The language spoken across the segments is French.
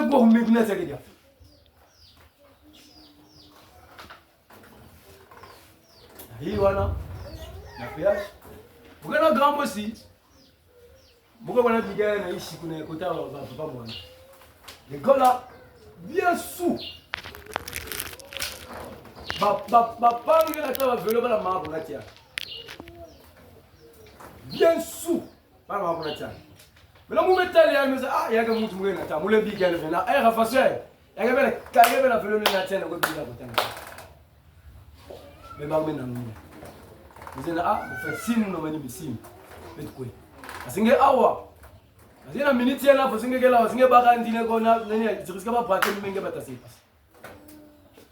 kwa kumekuna zake dia. Hii wana na pia bukana gambo si buka bana bigaya na ishi kuna kota wa papa mwana. Le gars là bien sous. Ba pange na tawa velo bala ma ko ngatia. Bien sous. Ba ma ko ngatia. Mela mu metali ya meza yaga mutu mwena ta mule bigaya na rafashe. Yaga bela kage bela velo na tena ko biga ko tena. Mais marme na nini mzena vous faites simu na mani misimu betkwe asinge awa azina minute yana fosinge kela asinge baka ndine kona nani ziriska ba brate menge batasipa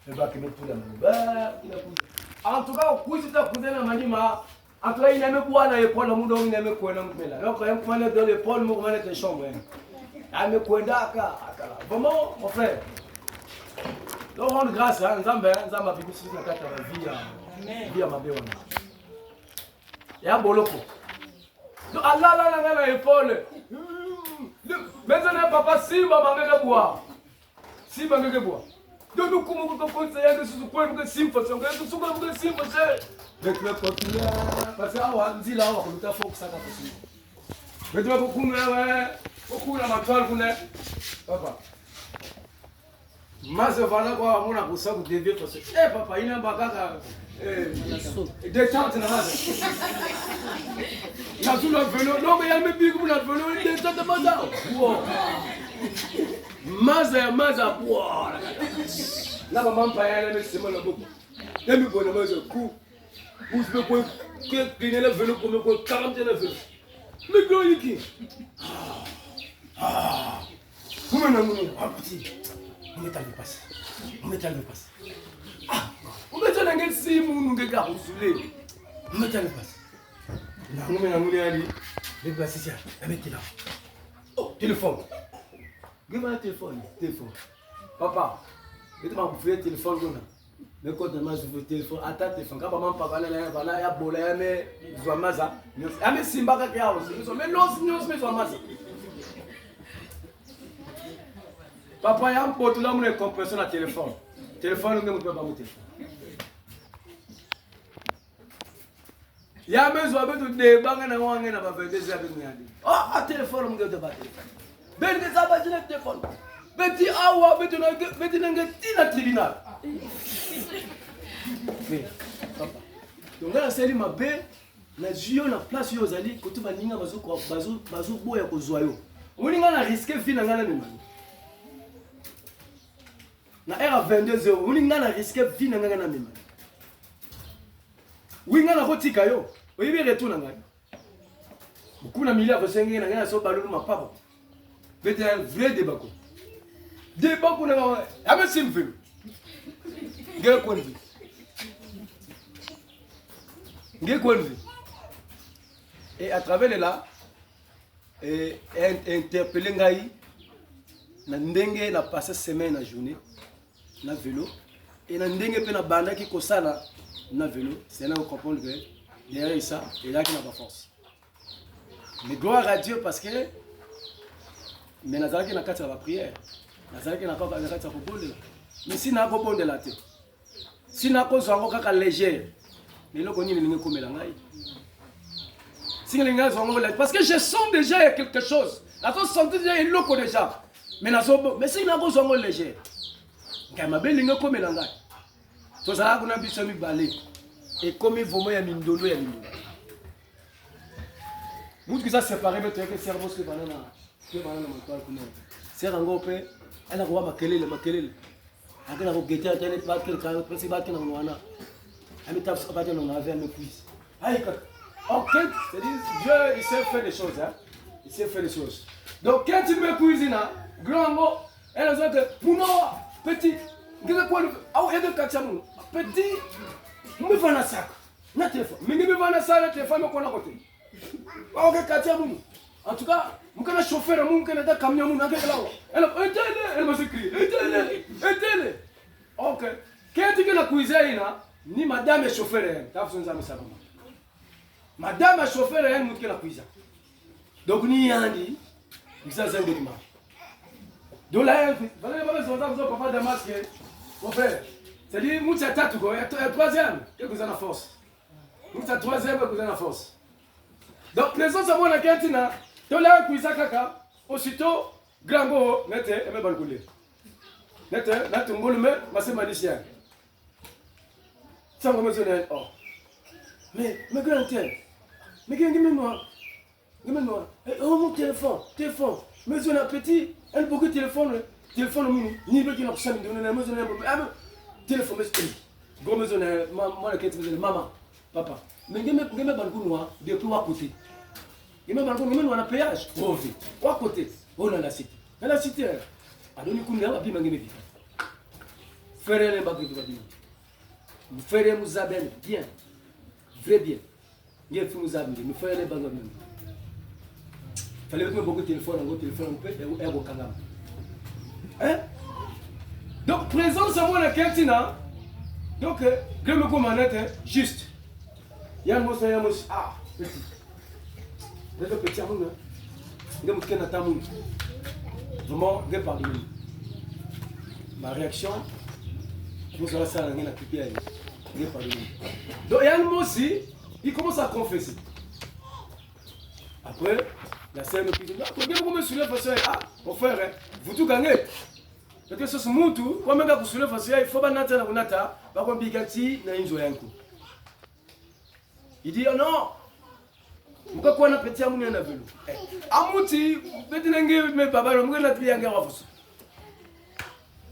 mais ba ke metula ba kila ku en tout cas kuzi ta kuzena mani ma en tout cas il aime bwana épaule mundo il aime kwenda mkmela donc quand on est dans l'épaule mo comment être chambre aime kwenda akala vraiment mon frère. Donc rendre grâce à Nzamba bibisi na kata la vie à mabewa. Ya boloko. Donc Allah la épaule. Maintenant papa Simba mangeke boire. Simba mangeke boire. Donc nous comment on peut faire des choses quoi que Simba c'est que tout comme que Simba c'est. Mais tu vas continuer parce que awa nzila awa ko luta faut que ça ka possible. Mais tu vas kukunwa ouais. Okuna matwal kuna. Papa. Mas voilà quoi mon akusa ku devait parce que papa ina bakaka détente na maza na tout le vélo non mais il me dit que vous le vélo détente maza maza la maman pa elle me c'est mon beaucoup et me bonne maza coup vous pouvez quoi que le vélo comme quoi 40 le vélo mais gros yiki comment on a petit on est allé passer. On est allé passer si nous gars roulé. On est allé passer. On est allé les passer ça. Mettez là. Oh, téléphone. Give-moi un téléphone. Papa, tu m'as bouffé le téléphone là. Mais quand tu m'as bouffé le téléphone, attends téléphone. Quand maman papa là ya bola mais zwa mais simba ka kia aussi. Mais non, mais zwa papa, il y a un pote là, on compression à téléphone. Téléphone, on ne peut pas mon téléphone. Il y a besoin de débat, on a des avec nous. Ah, téléphone, on ne peut pas téléphone. Ben, ça va dire le téléphone. Ben, tu as ouah, ben, tu n'as tribunal. Mais, papa. Donc là, c'est ma belle. La juillet, la place, yo zali, quand tu vas ninga bazo boya ko zoyo. On ninga na risquer fin na ngana même. Na era 22h, on ninga na risquer fin na ngana même. Winga na botika yo. Oyibi retour na ngana. Beaucoup na milliards de sengi na ngana so balulu ma papa. Bete un vrai débat ko. Débat ko na ngana. Ame simple. Ngé ko ndi. Ngé ko ndi. Et à travers là, interpellé Ngaï, na ndenge na passé semaine na journée, na vélo, et na ndenge pe na banda qui kosala na vélo, c'est là où on comprend que derrière ça, il y a qui n'a pas force. Mais gloire à Dieu parce que, mais Nazareth n'a qu'à faire la prière, Nazareth n'a qu'à faire la prière, mais si n'a pas de la tête, si n'a pas de léger, mais là on y est comme la Ngaï. Parce que je sens déjà quelque chose. La chose sent déjà il loco déjà. Mais si n'a pas de léger. Quand ma belle comme la Ngaï. Tout ça on a besoin de balai. Et comme il vaut ya mindolo ya mindolo. Vous que ça séparé mais tu que cerveau que banana. Que banana mental qu'on est. C'est rango pe. Elle a quoi makelele. Akena ko geta tele pas que quand parce que na wana. Ami tape ça pas dans la veine cuisse. Aïe. Ok, c'est-à-dire Dieu il sait faire des choses, hein. Il sait faire des choses. Donc quand tu me cuisines, grand mot, elle a dit que pour nous, petit, petit, nous me vendons un sac, notre téléphone. Mais nous me vendons ça, le téléphone, mais qu'on a côté. Ok, Katiamou. En tout cas, nous avons un chauffeur, nous avons un camion, nous avons un camion. Elle m'a écrit, aidez-le. Ok. Quand tu la cuisine, ni madame est chauffeur, tu as besoin de ça. Madame a chauffeur et elle monte la cuisine. Donc, ni yandi, ça c'est un document. Donc là, vous allez pas besoin de papa de masque. Mon frère, c'est-à-dire, nous sommes tatu, il y a troisième, que vous avez la force. Nous sommes troisième, que vous avez la force. Donc, présence à moi, la cantina, donc là, Kouisa Kaka, aussitôt, grand go, nette, et me balcoulé. Nette, là, tu me le mais c'est magicien. Ça me dit, oh. Mais grand-tête, mais dis-moi, oh mon téléphone, mais j'ai un petit, elle beaucoup de téléphone, ni le qui n'a pas de téléphone, gros maison, moi la quête, maman, papa, mais dis-moi, balcon, depuis à côté. Dis-moi, balcon, on a péage, trop vite, à côté, on a la cité. Dans la cité, à donner coup de main, à bien m'engager. Faire les baguettes de la vie. Vous ferez nous abel bien, vrai bien. Il faut nous abel, nous ferez les baguettes. Il fallait mettre beaucoup de téléphone, un téléphone, un peu, et un canam. Hein? Donc, présence à moi la cantina. Donc, je me commande juste. Il y a un mot, ah, petit. Il y a un petit amour. Il y a un petit amour. Vraiment, je parle de lui. Ma réaction, je me suis dit, ça n'a plus de donc, il y a un mot aussi, il commence à confesser. Après, la sœur me dit, vous me soulevez face à ah, mon frère, vous tout gagnez. Parce que ce sont tout, quand vous soulevez face à il faut pas n'attendre la nata, pas qu'on bigati, n'a une joie. Il dit, oh non, pourquoi on a petit amour, on a vélo. Amouti, peut-être que mes papas, on a pris un gars.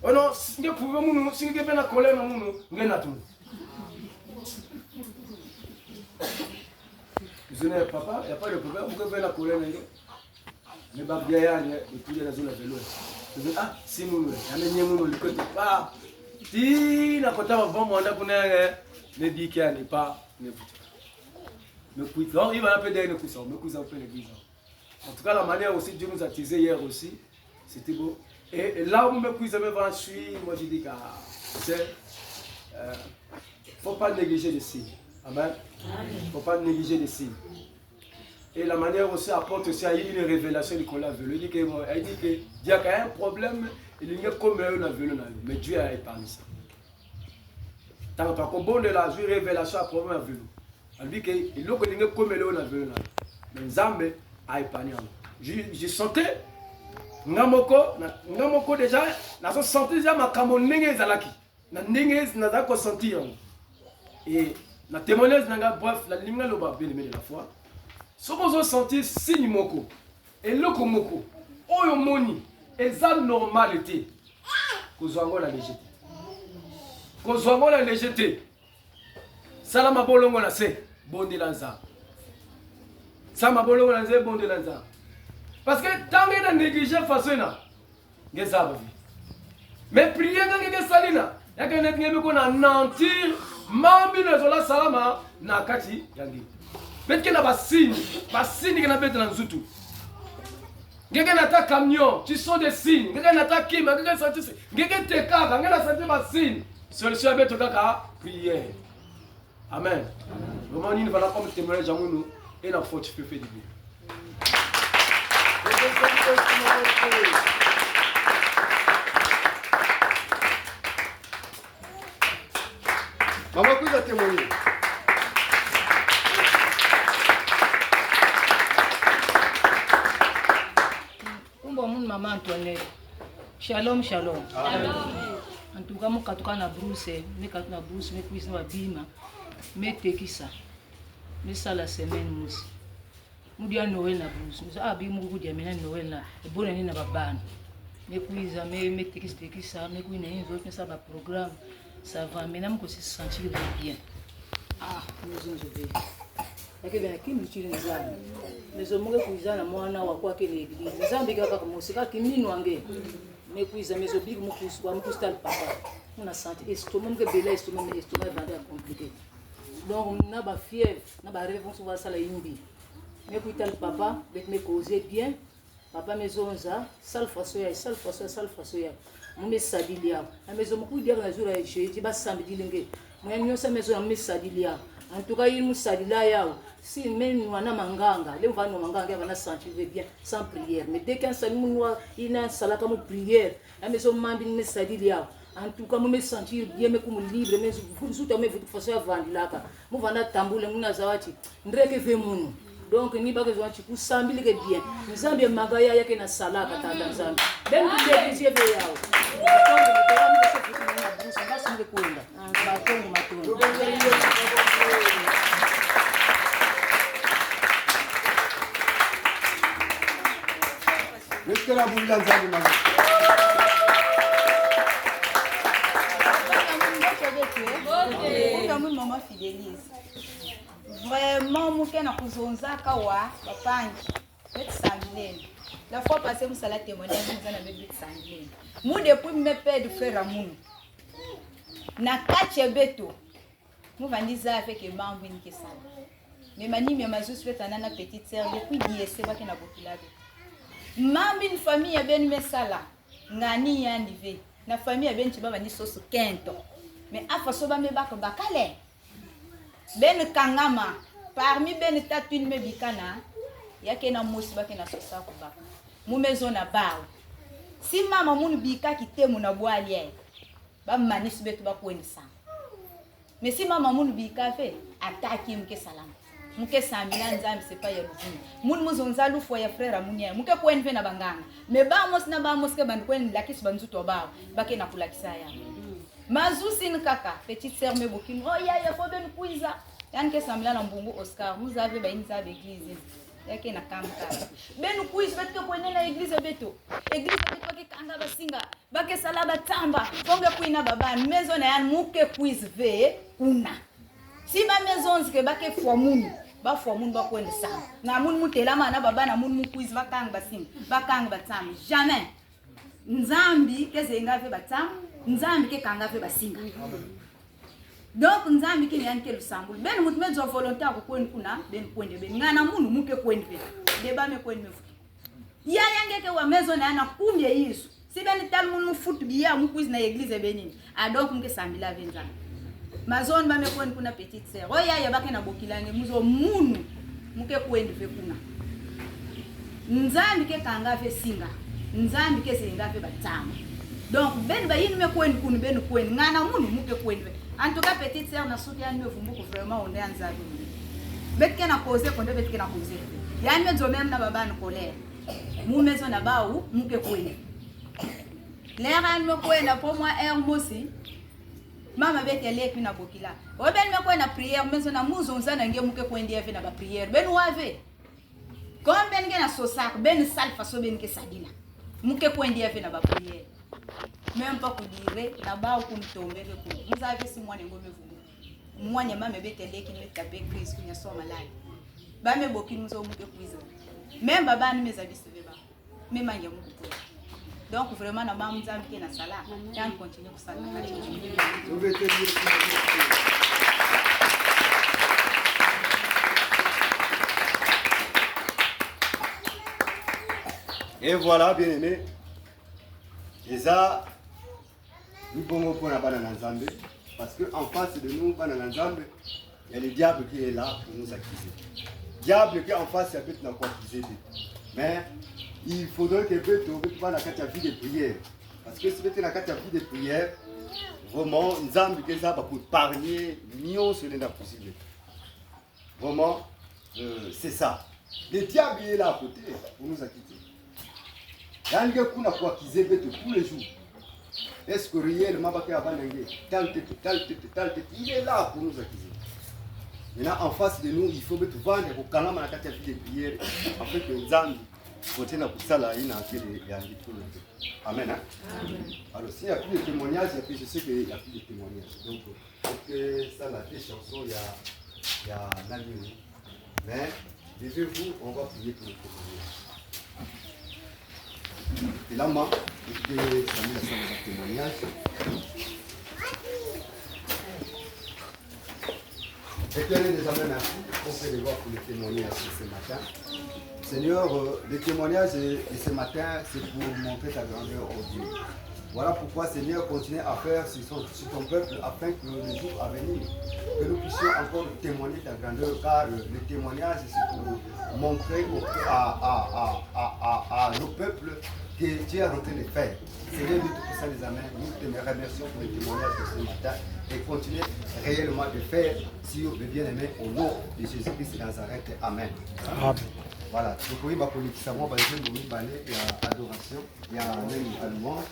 Oh non, si vous pouvez, si vous avez la colère, vous avez tout. Vous n'avez papa, il n'y a pas de problème, vous pouvez la colère. Mais Babia, et puis la zone de vélo. Ah, si nous, il y a un côté pas. Si la côté va bon, on a pour ne dit qu'il n'est pas. Mais il va appeler des coussins, mais coussins après l'église. En tout cas, la manière aussi Dieu nous a teasé hier aussi, c'était beau. Et là où me cousin me va suivre, moi je dis qu'il ne faut pas négliger les signes. Amen. Il ne faut pas négliger les signes. Et la manière aussi apporte aussi à une révélation qu'on a vue. Il dit qu'il y a un problème, il y a comme on a vu, mais Dieu a épargné ça. Tant que bon de la révélation à problème à vu. Il dit qu'il y a comme on a vu, mais Zambé a épargné. Je sentais, Ngamoko déjà, je sentais déjà ma camonenge zalaki. Nenge n'a senti. Et la témoignage n'a pas bref, la ligne de la foi. Si vous sentez signe moko, et le komoko, oyo moni, et ça normalité, que vous avez la légèreté. Que vous avez la légèreté. Salama bolongo na se, bon de lanza. Salama bolongo na se, bon de lanza. Parce que tant que vous avez négligé façon là, vous avez vu. Mais prier quand vous avez salina, il y a quelqu'un qui a nantir, mambi na zola salama, na kati, yangi. Mais qu'il y a des signes qui sont dans le Zoutou. Il y a des camions, tu sens des signes. Il y a des kim, il y a des signes. Il y a des signes. Solution est de prière. Amen. Vraiment, nous allons comme témoigner Jamounou et la faute peut faire du bien. Maman, vous avez témoigné. Maman Antoinette. Shalom, shalom. Amen. En tout cas, je suis na Bruce, je suis na Bruce, je suis na Bima, je suis ça. Je suis la semaine mousse. Je suis Noël na Bruce. Je suis à Bima, je suis Noël na. Je suis na Babane. Je suis ça, je suis ça, je suis na programme. Ça va, maintenant je me sentir bien. Ah, maison je vais. Akebe kimbichile nzana mezo munge kuizana mwana wa kwake l'église nzambe kaka musika kimino ange me kuiza mezo big mukusu kwa mukustal papa on a senti estomac munge bela estomac va compliqué donc na ba fièvre na ba réponse va sala yimbi me kuital papa avec me causer bien papa mezo nza sal fasoya munge sadilia na mezo mukudia na jour ya jeudi ba samedi lenge mwenye nyosa mezo na me sadilia En tout cas, il nous salue là, si même nous avons manganga, les gens nous manganga, on a senti bien sans prière. Mais dès qu'un salut nous il a un salat comme prière, la maison mambi nous salue là. En tout cas, me sentir bien, me comme libre, mais vous nous avez fait façon avant là. Nous avons tambour, nous avons ndreke ve munu. Donc ni ba besoin de pour sambili que bien. Nous avons magaya yake na salat à Tanzanie. Ben tu décides de yao. Maman fidélise. Vraiment, mon cœur n'a pas zonza kawa, papa, bête sanguine. La fois passée, nous allons témoigner, nous allons bête sanguine. Moi, depuis mes pères de frère Amoun, na kache beto, nous vendons ça avec les membres qui sont. Mais mani, mais ma juste fait un petite sœur, depuis d'hier, c'est pas qu'elle a beaucoup la vie. Mambi une famille a bien mis ça là, ngani yandivé. Na famille a bien tu vas venir sur ce quinto. Mais à façon ba me bako bakale. Ben kangama parmi ben tatune me bikana yake na mosi bake na sosa ko baka. Mu maison na ba. Si mama munu bika kitemu na bwali ba manisi betu ba ko ndisa. Mais si mama munu bika fe ataki mke salama. Mke samina nzambi c'est pas ya luzuni. Mun muzonza lufo ya frère amunia. Mke ko enve na banganga. Me ba mos na ba mos ke ban ko en lakisi banzuto ba. Bake na kulakisa ya. Mazusi nkaka petite sœur me bokini oh ya faut ben kuiza yani ke samla na mbungu Oscar vous avez ba inza l'église yake na kamka ben kuiza betu ko nena église betu ke kanga basinga bake salaba tamba fonge kuina baba maison na yan muke kuiza ve una si ba maison zike bake fwa munu ba kwenda sana na mun mutelama na baba na mun mukuiza bakanga basinga bakanga batamba jamais nzambi keze ngave batamba nzambi ke kanga fe basinga donc nzambi ke yanke lusambulu ben mutu mezo volontaire ko kwen kuna ben kwende ben ngana munu muke kwende fe deba me kwende me ya yange ke wa mezo na na kumbye Yesu si ben tal munu futu biya mukuiz na église benini a donc muke sambila benza mazone ba me kwende kuna petite sœur oya ya bake na bokilange muzo munu muke kwende fe kuna nzambi ke kanga fe singa nzambi ke singa fe batama. Donc ben ba yin me kwen kun ben kwen ngana munu muke kwen. En tout cas petite sœur na soutien ne vumbu vraiment on est en zabi. Bet ke na cause ko bet ke na cause. Ya me zo même na baba na colère. Mu maison na ba ou muke kwen. L'era me kwen na pour moi er mosi. Mama bet ele ki na bokila. O ben me kwen na prière maison na muzonza na nge muke kwen dia fe na ba prière. Ben wave. Comme ben ke na sosak ben sal faso ben ke sadila. Muke kwen dia fe na ba prière. Même pas pour dire na ba ku mtombe ke ku muzabe si mwana ngome vumu mwana mama betele ki me tape Christ kunya so malai ba me boki muzo muke kuiza même baba ni mezabi se beba même anya muku donc vraiment na ba muzambi ke na sala yan continue ku sala Et voilà, bien aimé. Et ça, nous pouvons prendre la Nzambe, parce qu'en face de nous, il y a le diable qui est là pour nous accuser. Le diable qui est en face, il peut nous accuser. Mais il faudrait que nous puissions la vie de prière. Parce que si vous êtes la vie de prière, vraiment, Nzambe qui est là pour parler, mieux sur les possible. Vraiment, c'est ça. Le diable est là à côté pour nous accuser. Il y a un gars qui a acquisé tous les jours. Est-ce que réellement, il est là pour nous accuser. Maintenant, en face de nous, il faut mettre vendre pour quand même la vie de prière, afin que nous allons continuer à faire la ligne tout le temps. Amen. Alors, s'il n'y a plus de témoignages, je sais qu'il n'y a plus de témoignages. Donc, ça, la chanson, il y a Nani. Mais, levez-vous, on va prier pour le témoignage. Et là, moi, je vais saluer le témoignage. Éternel des amens, merci pour faire voir pour le témoignage de ce matin. Seigneur, le témoignage de ce matin, c'est pour montrer ta grandeur au Dieu. Voilà pourquoi, Seigneur, continue à faire sur ton peuple afin que le jour à venir, que nous puissions encore témoigner ta grandeur, car le témoignage, c'est pour montrer à nos peuples que tu es en train de faire. Seigneur, nous te poussons les amens, nous te remercions pour le témoignage de ce matin et continue réellement de faire sur le bien-aimé au nom de Jésus-Christ de Nazareth. Amen. Amen. Voilà, donc oui, bah, pour les savants, bah, il y a adoration, il y a même à louange.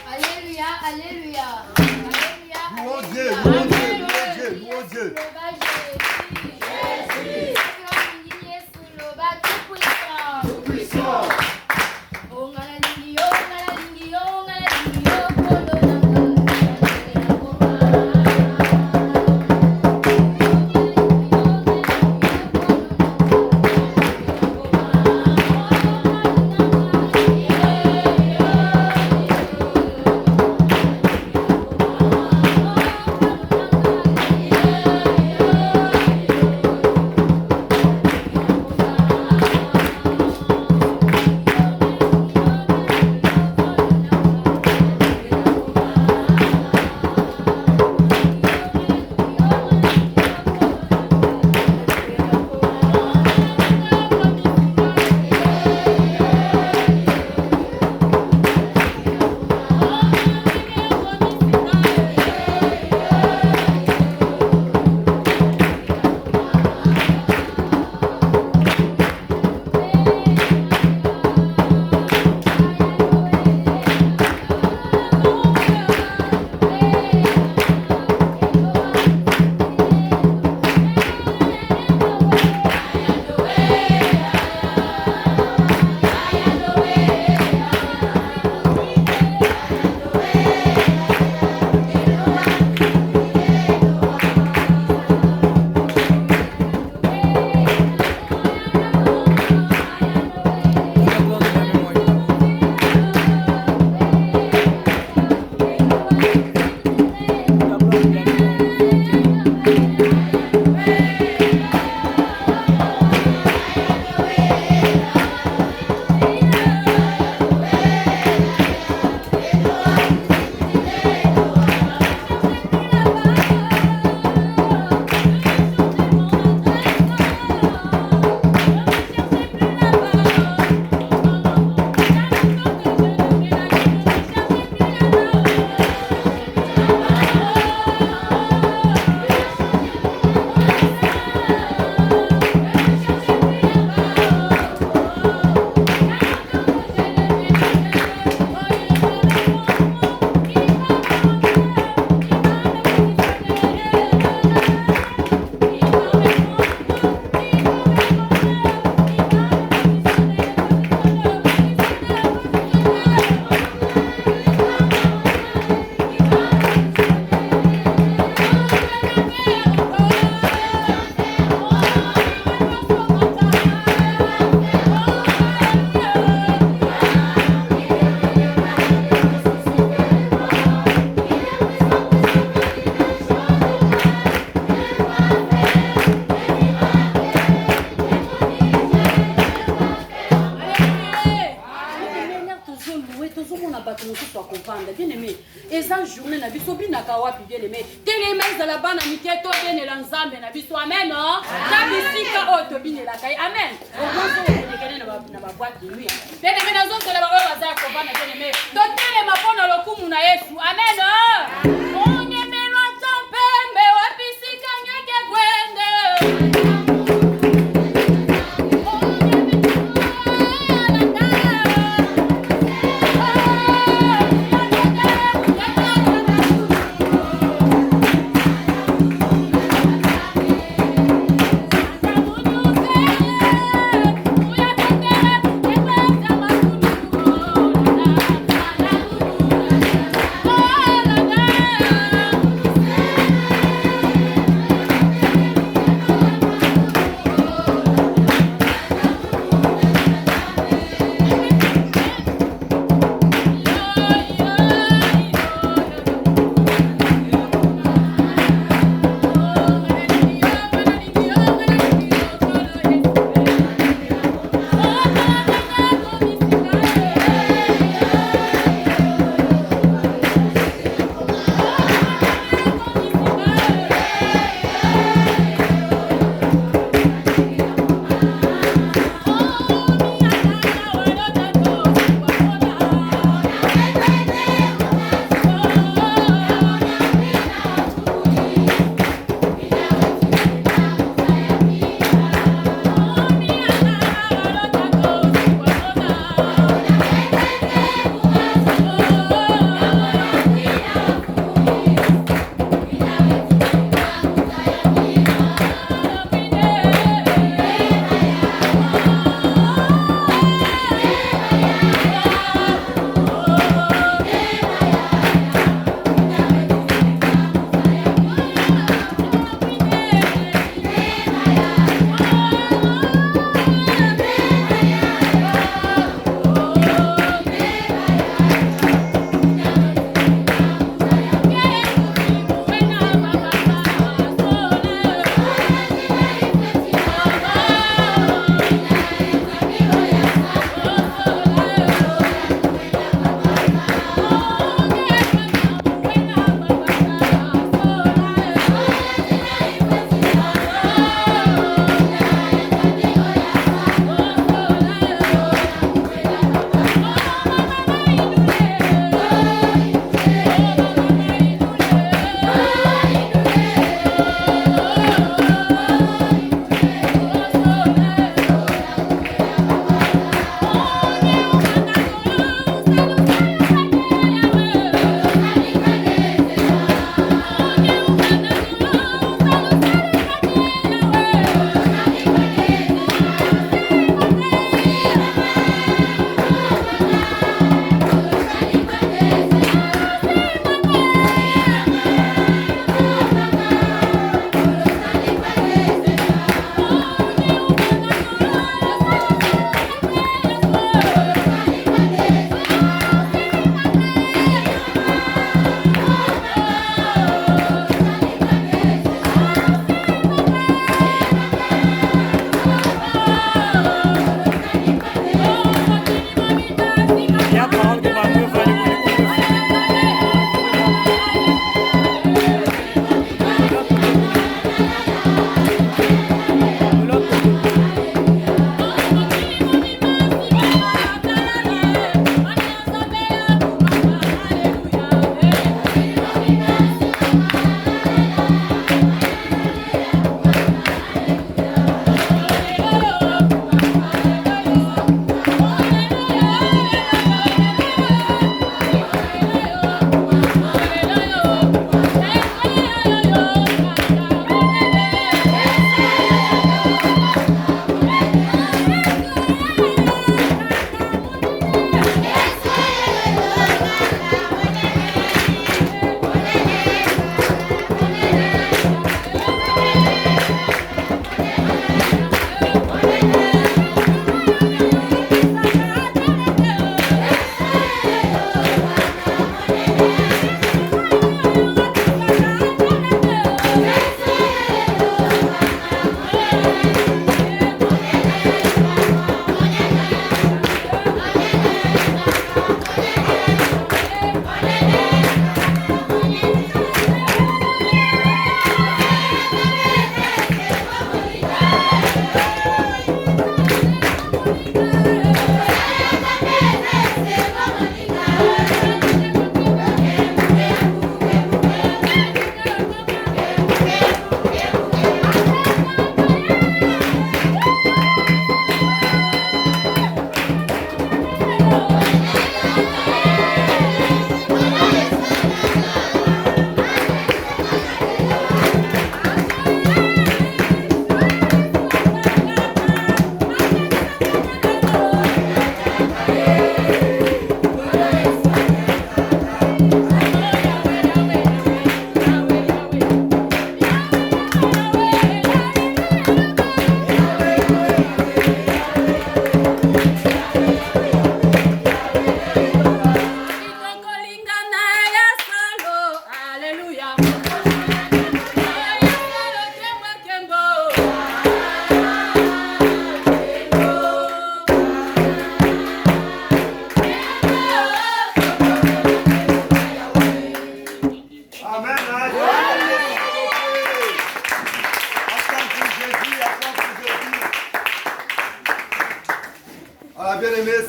Alléluia, alléluia, alléluia. Louons Dieu, louons Dieu, louons Dieu, louons Dieu. Tout puissant. eza journée na biso binaka wapi bien aimé telema ezala bana mike tobinela nzambe na biso amen na bisika oyo tobinelaka ye amen okonso okelekele na babwaki nuit bien aimé nazozela baoyo bazala kovanda bien aimé totelema mpo na lokumu na yesu amen onyemelwa ta pembe wapisika ngeke kwende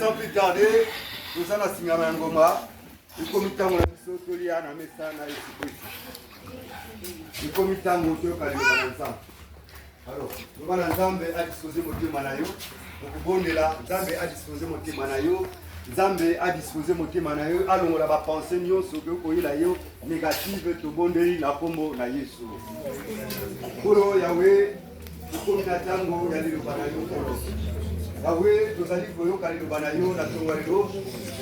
Sans plus tarder, nous allons signer un ngoma. Le comité de la na mesa na le comité de la alors, nous allons Nzambe à disposer motema na yo. Okubondela Nzambe à disposer motema na yo. Nzambe à disposer motema na yo. Alongola ba pensée nyonso ko koyela yo négative to bondeli na kombo na Yesu. Kolo Yahweh, comité tango ya lelo bana yo. Yahweh, nous allons voyer quand nous banayons na tongwalelo.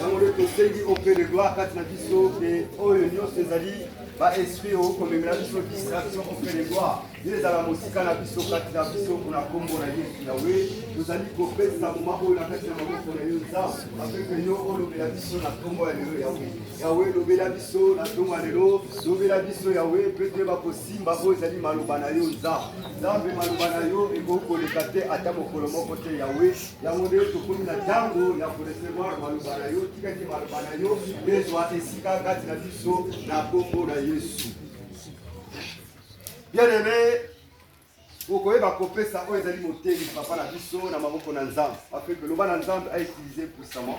Yamore to sengi auprès de gloire quand na biso que oyo ces ali ba esprit au comme la biso distraction auprès de gloire. Les ala musika na biso quand na biso kuna kombo na Yesu Yahweh. Nous allons couper sa moment oyo na kati na maboko na yo za avec que yo olo la biso na kombo ya lelo Yahweh. Yahweh lobe la biso na tongwalelo, lobe la biso Yahweh peut-être ba kosimba bo ezali maloba na yo za. Zambe maloba na yo eko lekate ata mokolo moko te Yahweh. Yango nde tokómi na ntango ya korecevoir maloba na yo tikaki maloba na yo ezwa esika kati na biso na kombo na Yesu. Bien-aimé, okoyeba kopesa oyo ezali moteli papa na biso na maboko na Nzambe afin que loba na Nzambe a utilisé puissamment.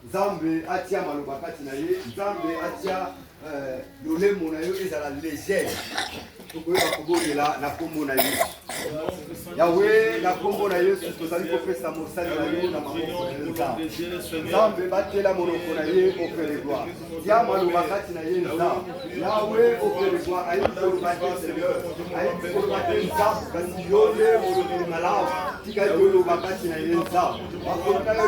Nzambe atia maloba kati na ye, Nzambe atia lolemo na yo ezala légère. Okoyeba kobondela na kombo na Yesu. Yahweh na kombo na Yesu tozali kopesa mosali na yo na maboko na Nzambe. Nzambe batela monoko na ye auprès de gloire. Tia maloba kati na ye Nzambe. Yahweh auprès de gloire ayi koloba te Seigneur. Ayi koloba te Nzambe kasi yo nde molobeli malamu. Tika koloba kati na ye Nzambe. Bakoka yo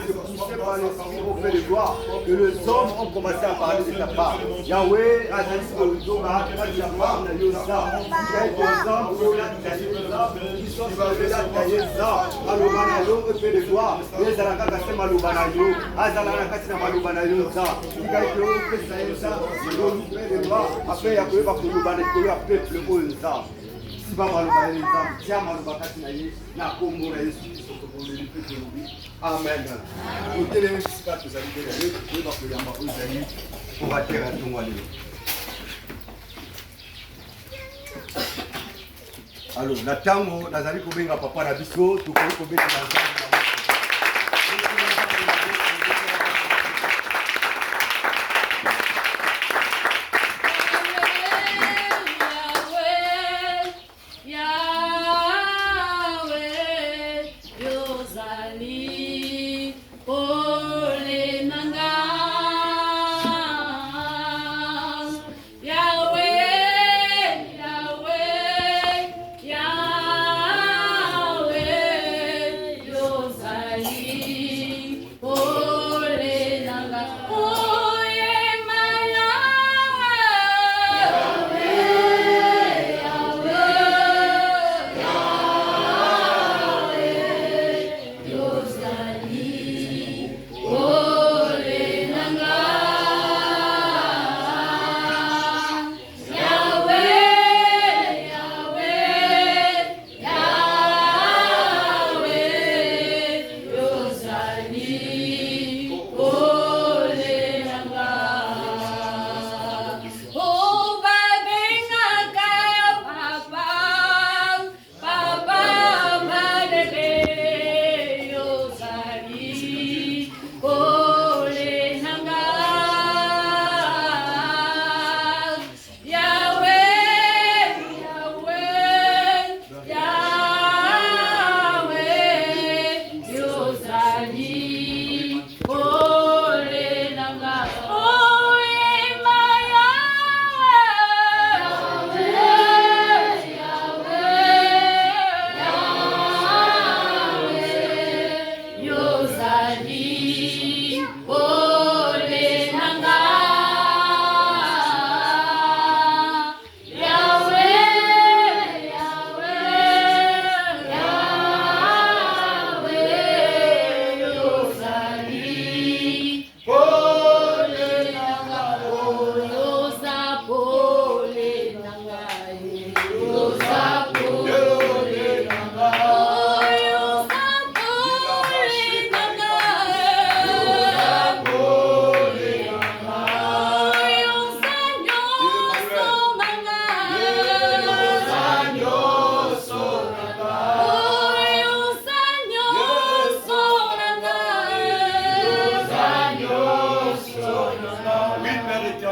de pousser par l'esprit auprès de gloire que les hommes ont commencé à parler de ta part. Yahweh azali koloba kati ya part na yo Nzambe. Tika Nzambe ola taye Nzambe. Maloba na yo auprès de gloire. Ezala kaka se maloba na yo. Azala na kati na maloba na yo Nzambe. Tika yo pesa ye Nzambe. Auprès de gloire. Après ya koyeba koloba na ekolo ya peuple oyo Nzambe. Siba maloba ya Nzambe. Tia maloba kati na ye na kombo na Yesu Kristo tokondeli mpe tolobi. Amen. Otelemi sika tozali belele koyeba koyamba oyo ezali po batera ntongo ya lelo. Alors, na tango nazali kobenga papa na biso tokoki kobenga na Nzambe. Yo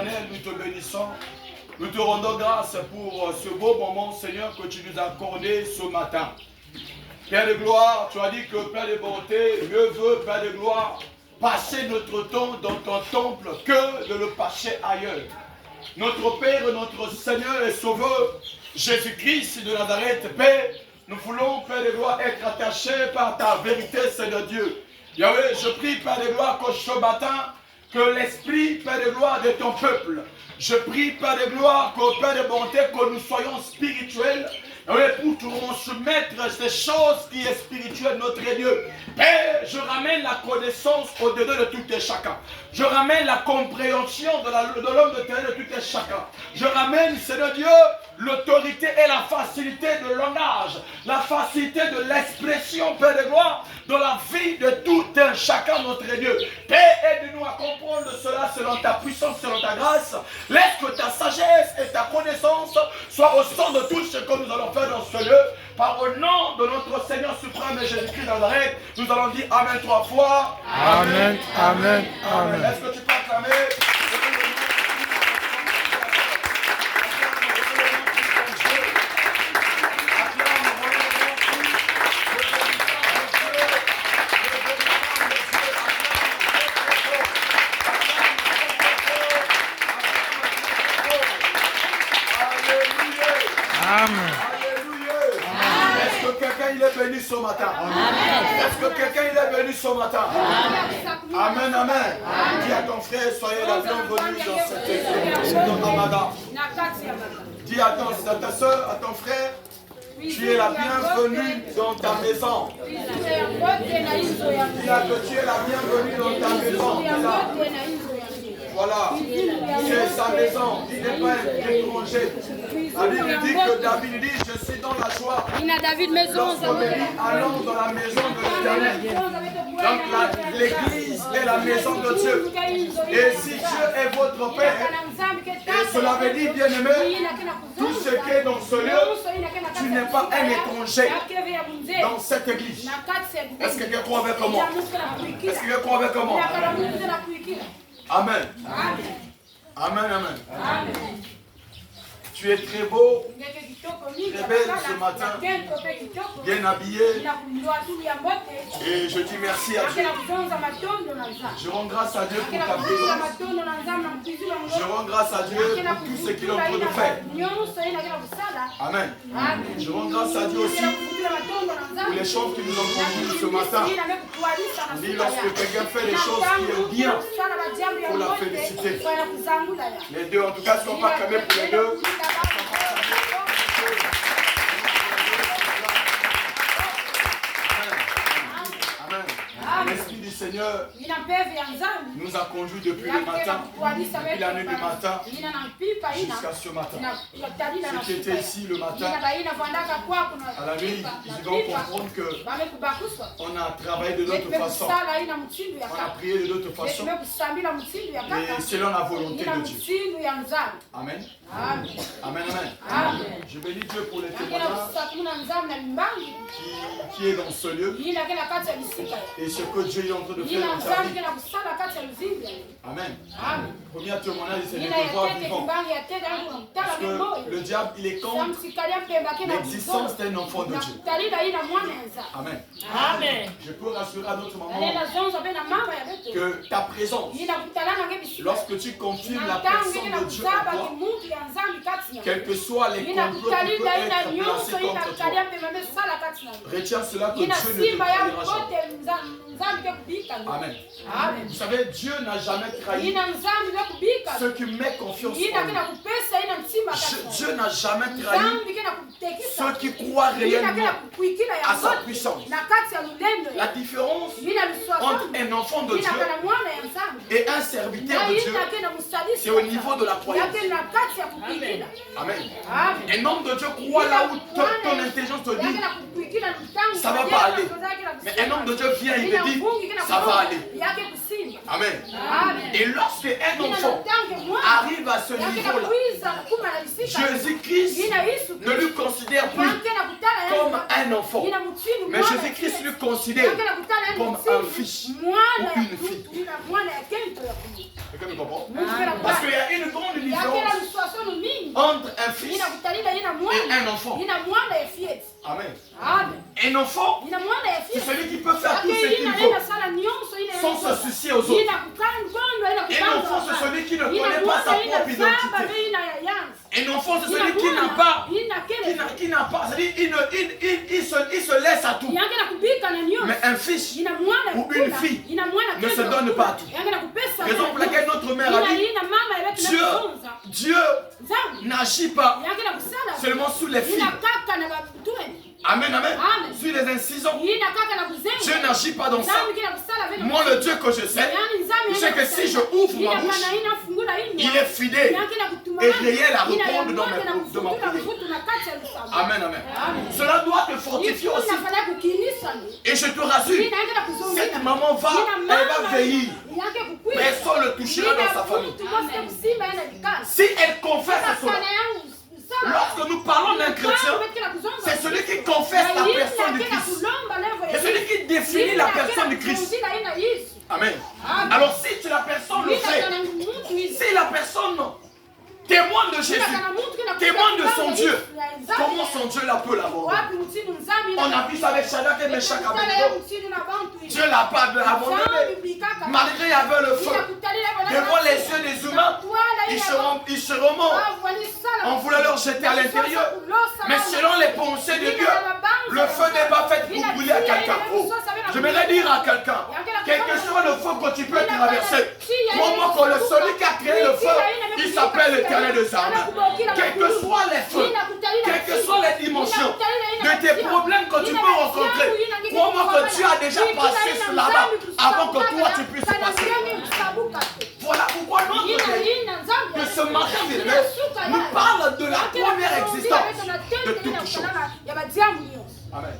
éternel, nous te bénissons. Nous te rendons grâce pour ce beau moment, Seigneur, que tu nous as accordé ce matin. Père de gloire, tu as dit que Père de bonté, mieux veut, Père de gloire, passer notre temps dans ton temple que de le passer ailleurs. Notre Père, notre Seigneur et Sauveur, Jésus-Christ de Nazareth, Père, nous voulons, Père de gloire, être attachés par ta vérité, Seigneur Dieu. Yahweh, je prie, Père de gloire, que ce matin, que l'Esprit, Père de gloire, de ton peuple, je prie, Père de gloire, que Père de bonté, que nous soyons spirituels, pour transmettre ces choses qui est spirituelle, notre Dieu. Père, je ramène la connaissance au-dedans de tout et chacun. Je ramène la compréhension de l'homme de terre de tout et chacun. Je ramène, Seigneur Dieu, l'autorité et la facilité de langage, la facilité de l'expression, Père de gloire, dans la vie de tout un chacun, notre Dieu. Père, aide-nous à comprendre cela selon ta puissance, selon ta grâce. Laisse que ta sagesse et ta connaissance soient au centre de tout ce que nous allons faire dans ce lieu. Par le nom de notre Seigneur suprême et Jésus-Christ Nazareth, nous allons dire Amen 3 fois. Amen, Amen, Amen. Est-ce que tu peux acclamer? Ce matin. Est-ce que quelqu'un est béni ce matin? Amen, amen. Dis à ton frère, soyez la bienvenue dans cette église. Dis à ta soeur, à ton frère, tu es la bienvenue dans ta maison. Dis à que tu es la bienvenue dans ta maison. Voilà, c'est sa maison, il n'est pas un étranger. La Bible dit que David dit, je suis dans la joie. Lorsqu'on me dit, allons dans la maison de l'Éternel. Donc l'église est la maison de Dieu. Et si Dieu est votre Père, et cela veut dire, bien-aimé, tout ce qui est dans ce lieu, tu n'es pas un étranger dans cette église. Est-ce que quelqu'un croit avec moi? Est-ce que quelqu'un croit avec moi? Amen. Amen, amen. Amen. Tu es très beau, très belle ce matin, bien habillée. Et je dis merci à Dieu. Je rends grâce à Dieu pour ta présence. Je rends grâce à Dieu pour tout ce qu'il est en train de faire. Amen. Je rends grâce à Dieu aussi pour les choses qui nous ont conduits ce matin. On dit lorsque quelqu'un fait des choses qui est bien, il faut la féliciter. Les deux, en tout cas, ne sont pas clamés pour les deux. L'Esprit du Seigneur nous a conduits depuis le matin, depuis la nuit du matin, jusqu'à ce matin. Ceux qui étaient ici le matin, à la nuit, ils vont comprendre qu'on a travaillé de d'autres façons, on a prié de d'autres façons, et selon la volonté de Dieu. Amen. Amen, amen. Amen. Je bénis Dieu pour les témoignages qui est dans ce lieu et ce que Dieu est en train de faire dans ta vie. Amen. Premier témoignage, c'est de te voir vivant. Parce que le diable, il est contre l'existence d'un enfant de Dieu. Amen. Amen. Je peux rassurer à notre maman que ta présence, lorsque tu confirmes la personne de Dieu en toi, quels que soient les complots qui peuvent être placés contre toi, retiens cela que Dieu ne te trahira jamais. Amen. Amen. Vous savez, Dieu n'a jamais trahi ceux qui mettent confiance en lui. Dieu n'a jamais trahi ceux qui croient réellement à sa puissance. La différence entre un enfant de Dieu et un serviteur de Dieu, c'est au niveau de la croyance. Amen. Un homme de Dieu croit là où ton intelligence te dit ça va pas aller. Mais un homme de Dieu vient et te dit ça va aller. Amen. Et lorsque un enfant arrive à ce niveau-là, Jésus-Christ ne lui considère plus comme un enfant, mais Jésus-Christ lui considère comme un fils ou une fille. Quelqu'un me comprend? Amen. Parce qu'il y a une grande différence entre un fils et un enfant. Amen. Un enfant, c'est celui qui peut faire tout ce qu'il veut sans se soucier aux autres. Un enfant, c'est celui qui ne connaît pas sa propre identité. Un enfant, c'est celui qui n'a pas, c'est-à-dire il se laisse à tout. Mais un fils ou une fille ne se donne pas à tout. Raison pour laquelle notre mère a dit, Dieu n'agit pas seulement sous les filles. Amen, amen. Sur les incisions, Dieu n'agit pas dans ça. Moi, le Dieu que je sais que si je ouvre ma bouche, il est fidèle et réel à répondre dans ma prière. Amen, amen. Cela doit te fortifier aussi. Et je te rassure, cette maman elle va veiller. Personne ne le touchera dans sa famille. Si elle confesse cela, lorsque nous parlons d'un chrétien, c'est celui qui confesse la personne de Christ. C'est celui qui définit la personne de Christ. Amen. Alors si la personne le fait, si la personne témoigne de Jésus, témoigne de son Dieu, comment son Dieu la peut l'aborder? On a vu ça avec Shadrach et Meshach et Abednego. Dieu l'a pas abandonné. Malgré il y avait le feu. Devant les yeux des humains, ils seront morts. On voulait leur jeter à l'intérieur. Mais selon les pensées de Dieu, le feu n'est pas fait pour brûler à quelqu'un. Je voudrais dire à quelqu'un, quel que soit le feu que tu peux traverser, crois-moi que celui qui a créé le feu, il s'appelle l'Éternel des armées. Quels que soient les feux, quelles que soient les dimensions de tes problèmes que tu peux rencontrer, crois-moi que Dieu a déjà passé là-bas avant que toi tu puisses passer. Voilà pourquoi notre Dieu de ce matin nous parle de la première existence de toute chose. Amen.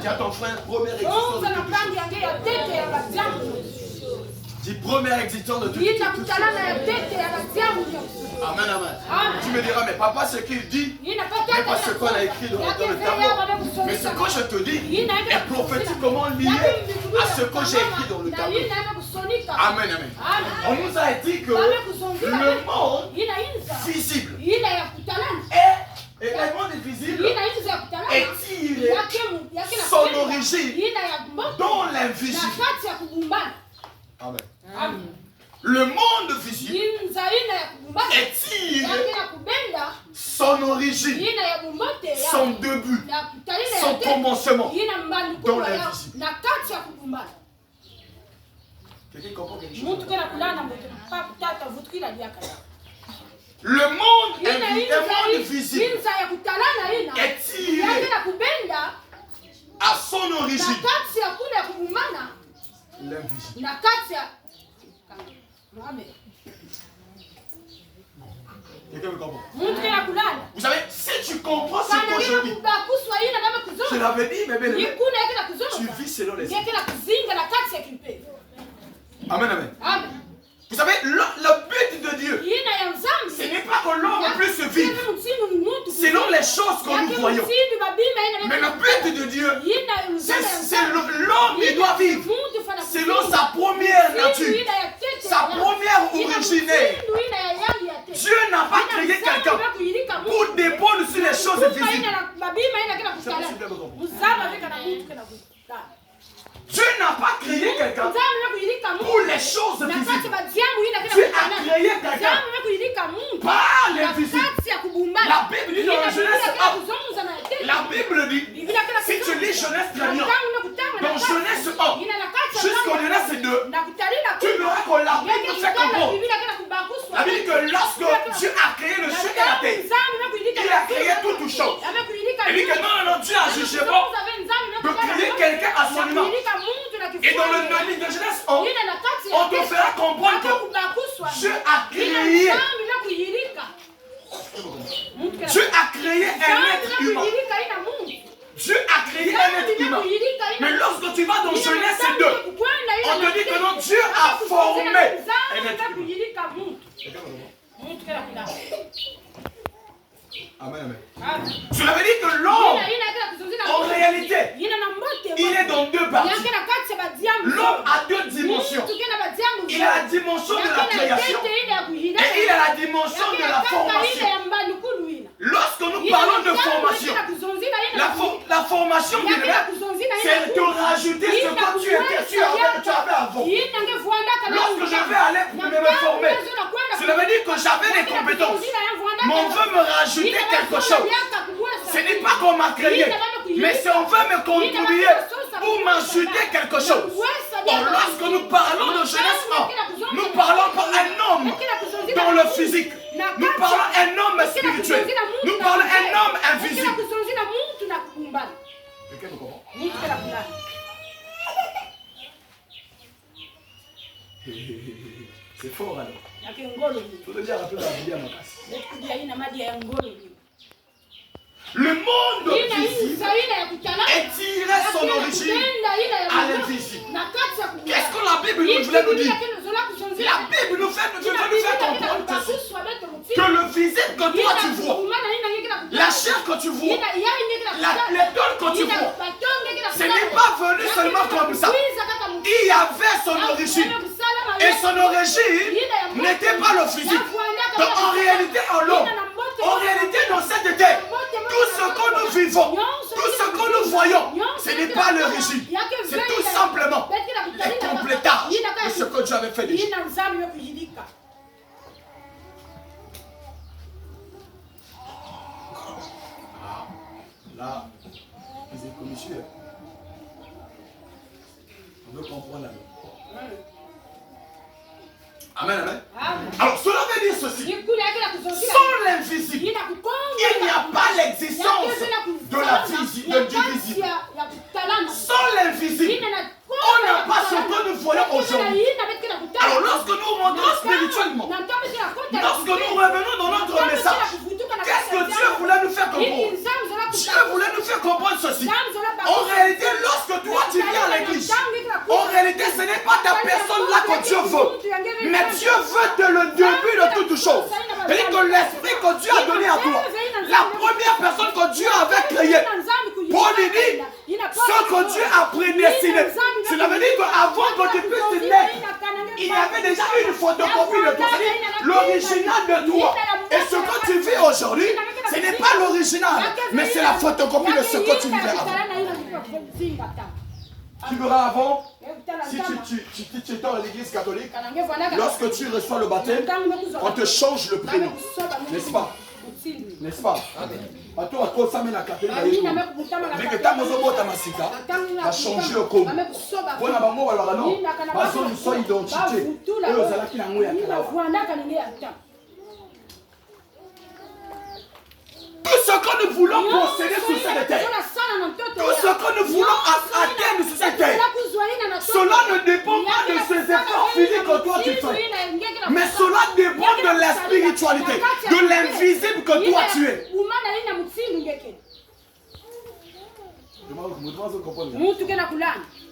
Dis à ton frère, première existence de toute chose. Dis première existence de toute chose. Amen, amen. Tu me diras, mais papa, ce qu'il dit n'est pas ce qu'on a écrit dans le tableau. Mais ce que je te dis est prophétiquement lié à ce que j'ai écrit dans le tableau. Amen, amen. On nous a dit que le monde visible et le monde visible est tiré son origine dans l'invisible. Amen. Le monde visible est tiré son origine, son début, son commencement dans l'invisible. Quelqu'un comprend quelque chose? Le monde visible est tiré à son origine l'invisible. Quelqu'un me comprend? Vous savez, si tu comprends ce que je dis, je l'avais dit, mais bien aimé, tu vis selon les idées. Amen, amen. Vous savez, le but de Dieu, ce n'est pas que l'homme puisse vivre selon les choses que nous voyons. Mais le but de Dieu, c'est l'homme qui doit vivre selon sa première nature, sa première originaire. Dieu n'a pas créé quelqu'un pour dépendre sur les choses visibles. Dieu n'a pas créé quelqu'un pour les choses visibles. Dieu a créé quelqu'un par l'invisible. La Bible dit dans la Genèse 1. La Bible dit, si tu lis Genèse 1, dans Genèse 1 jusqu'au Genèse 2, tu verras que la Bible fait comprendre. La Bible dit que lorsque Dieu a créé le ciel et la terre, il a créé toutes choses. Il dit que non, Dieu a jugé bon de créer quelqu'un à son image. Et dans le livre de Genèse 1, on te fera comprendre que Dieu a créé. Dieu a créé un être humain. Dieu a créé un être humain. Mais lorsque tu vas dans Genèse 2, on te dit que non, Dieu a formé un être humain. Amen, amen. Cela veut dire que l'homme, en réalité, il est dans deux parties. L'homme a deux dimensions. Il a la dimension de la création et il a la dimension de la formation. Lorsque nous parlons de formation, la formation, c'est de rajouter ce que tu avais avant. Lorsque je vais aller me former, cela veut dire que j'avais des compétences. Mais on veut me rajouter quelque chose. Ce n'est pas qu'on m'a créé, mais c'est on veut me contribuer pour m'ajouter quelque chose. Or, lorsque nous parlons de jeunesse, nous parlons pas un homme dans le physique. Nous parlons un homme spirituel. Nous parlons un homme invisible. Quelqu'un me comprend? C'est fort alors. Il faut déjà rappeler la vie à ma casse. Le monde visible est tiré son origine à l'invisible. Qu'est-ce que la Bible nous voulait nous dire? La Bible nous fait comprendre que le physique que toi tu vois, la chair que tu vois, l'étoile que tu vois, ce n'est pas venu seulement comme ça. Il y avait son origine. Et son origine n'était pas le physique. Donc en réalité, en réalité dans cette terre, tout ce que nous vivons, tout ce que nous voyons, ce n'est pas l'origine. C'est tout simplement le complétage de ce que Dieu avait fait déjà. Là, vous êtes commissaire. On veut comprendre la vie. Amen, amen. Alors, cela veut dire ceci. Sans l'invisible, il n'y a pas l'existence de la visible. Sans l'invisible, on n'a pas ce que nous voyons aujourd'hui. Alors, lorsque nous rentrons spirituellement, lorsque nous revenons dans notre message, qu'est-ce que Dieu voulait nous faire comprendre? Dieu voulait nous faire comprendre ceci. En réalité, lorsque toi tu viens à l'église, en réalité, ce n'est pas ta personne là que Dieu veut. Mais Dieu veut le début de toutes choses. C'est-à-dire que l'esprit que Dieu a donné à toi, la première personne que Dieu avait créée, pour lui dire ce que Dieu a prédestiné. Cela veut dire qu'avant que tu puisses naître, il y avait déjà une photocopie de toi, c'est-à-dire l'original de toi. Et ce que tu vis aujourd'hui, ce n'est pas l'original, mais c'est la photocopie de ce que tu vivais avant. Tu verras avant, si tu es dans l'église catholique, lorsque tu reçois le baptême, on te change le prénom. N'est-ce pas? N'est-ce pas? Bato à ça la catholique avec que tant que ta masika va changer le code. Pour la bango alors non, parce que nous sommes identité. Et aux ala qui n'ont tout ce que nous voulons posséder sur cette terre, tout ce que nous voulons atteindre sur cette terre, cela ne dépend pas de ces efforts physiques que toi tu fais, mais cela dépend de la spiritualité, de l'invisible que toi tu es.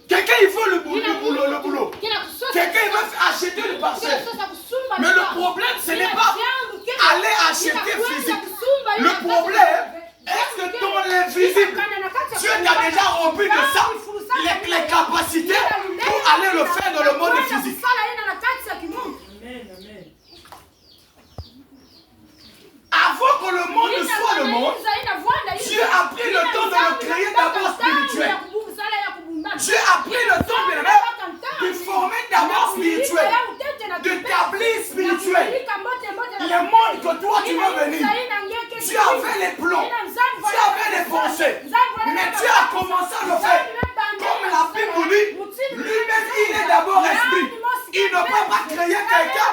Quelqu'un il veut le boulot. Quelqu'un il veut acheter le parcelle. Mais le problème ce n'est pas aller acheter physique. Le problème est que dans l'invisible, Dieu t'a déjà rempli de ça, les capacités pour aller le faire dans le monde physique. Avant que le monde soit le monde, Dieu a pris le temps de le créer d'abord spirituel. Dieu a pris le temps de former d'abord spirituel, d'établir spirituel. Le monde que toi tu veux venir, tu avais les plans, tu avais les pensées, mais tu as commencé à le faire. Comme la Bible dit, lui-même il est d'abord esprit. Il ne peut pas créer quelqu'un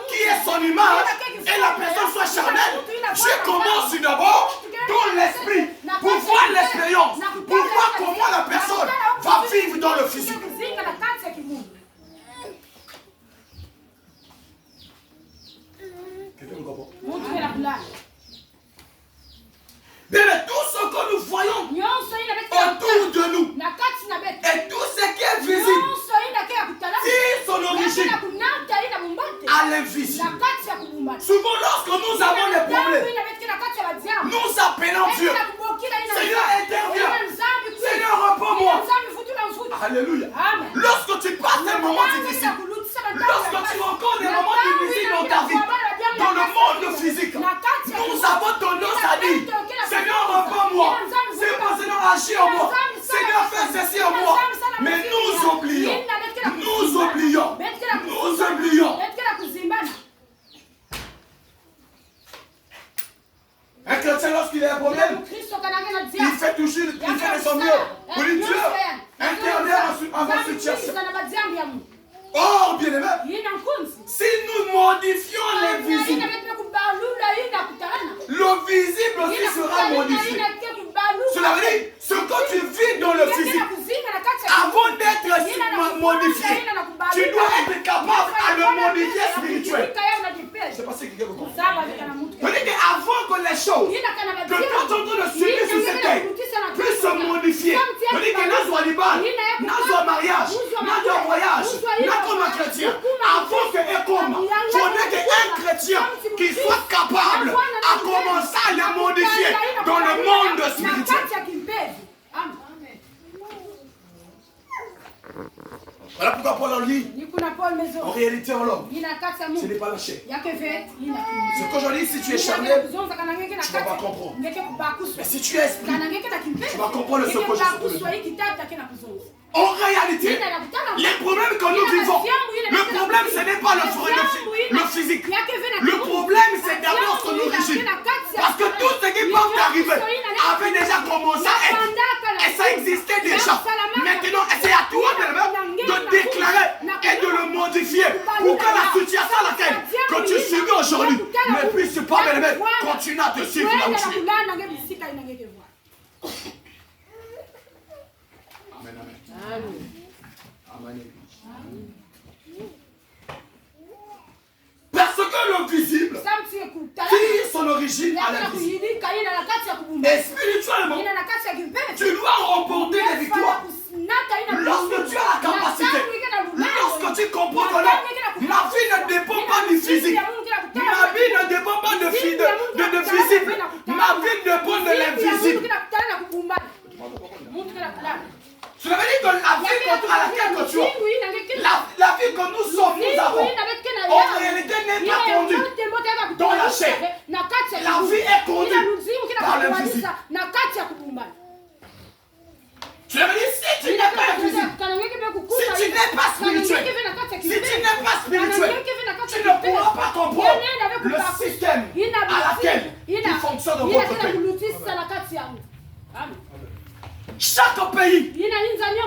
qui est son image et la personne soit charnelle. Dieu commence d'abord dans l'esprit pour voir l'expérience, pour voir comment la personne va vivre dans le physique. Quelqu'un me comprend? Mais tout ce que nous voyons autour de nous et tout ce qui est visible tire son origine à l'invisible. Souvent lorsque nous avons des problèmes, nous appelons Dieu. Seigneur, interviens. Seigneur, réponds-moi. Alléluia. Lorsque tu passes un moment difficile, Lorsque tu rencontres des moments difficiles dans ta vie, dans le monde physique, nous avons tendance à dire, Seigneur, réponds-moi. Seigneur, agis en moi. Seigneur, fais ceci en moi. Mais nous oublions. Un chrétien, lorsqu'il a un problème, il fait toujours, il fait de son mieux. Pour lui, Dieu, intervient en votre situation. Or, bien-aimé, si nous modifions l'invisible, le visible aussi sera modifié. Cela veut dire, ce que tu vis dans le physique, avant d'être modifié, tu dois être capable à le modifier spirituel. Je ne sais pas si quelqu'un vous comprend. C'est-à-dire qu'avant que les choses que toi tu es en train de subir sur cette terre puissent se modifier, c'est-à-dire que nous soyons libres, nous soyons mariage, nous soyons voyage, nous sommes un chrétien. Avant que il faudrait qu'un chrétien qui soit capable à commencer à les modifier dans le monde spirituel. Voilà pourquoi Paul en dit, en réalité en l'homme, ce n'est pas la chair. Ce que je dis, si tu es charnel, tu ne vas pas comprendre. Mais si tu es esprit, tu vas comprendre ce que je dis. En réalité, les problèmes que nous vivons, le problème ce n'est pas le physique. Le problème c'est d'abord son origine. Parce que tout ce qui peut arriver avait déjà commencé à être. Et ça existait déjà. Maintenant, c'est à toi de déclarer et de le modifier pour que la situation à laquelle que tu subis aujourd'hui ne puisse pas continuer à te suivre là où tu es. Amen. Parce que le visible tire son origine à l'invisible. Et spirituellement, tu dois remporter des victoires. Lorsque tu as la capacité, lorsque tu comprends que non, ma vie ne dépend pas du physique, ma vie ne dépend pas de visible, ma vie dépend de l'invisible. Cela veut dire que la vie à laquelle tu as, la vie que nous sommes, nous avons, en réalité n'est pas conduite dans la chair. La vie est conduite par l'invisible. Cela veut dire si tu n'es pas invisible, si tu n'es pas spirituel, tu ne pourras pas comprendre le système à laquelle il fonctionne dans votre pays. Chaque pays,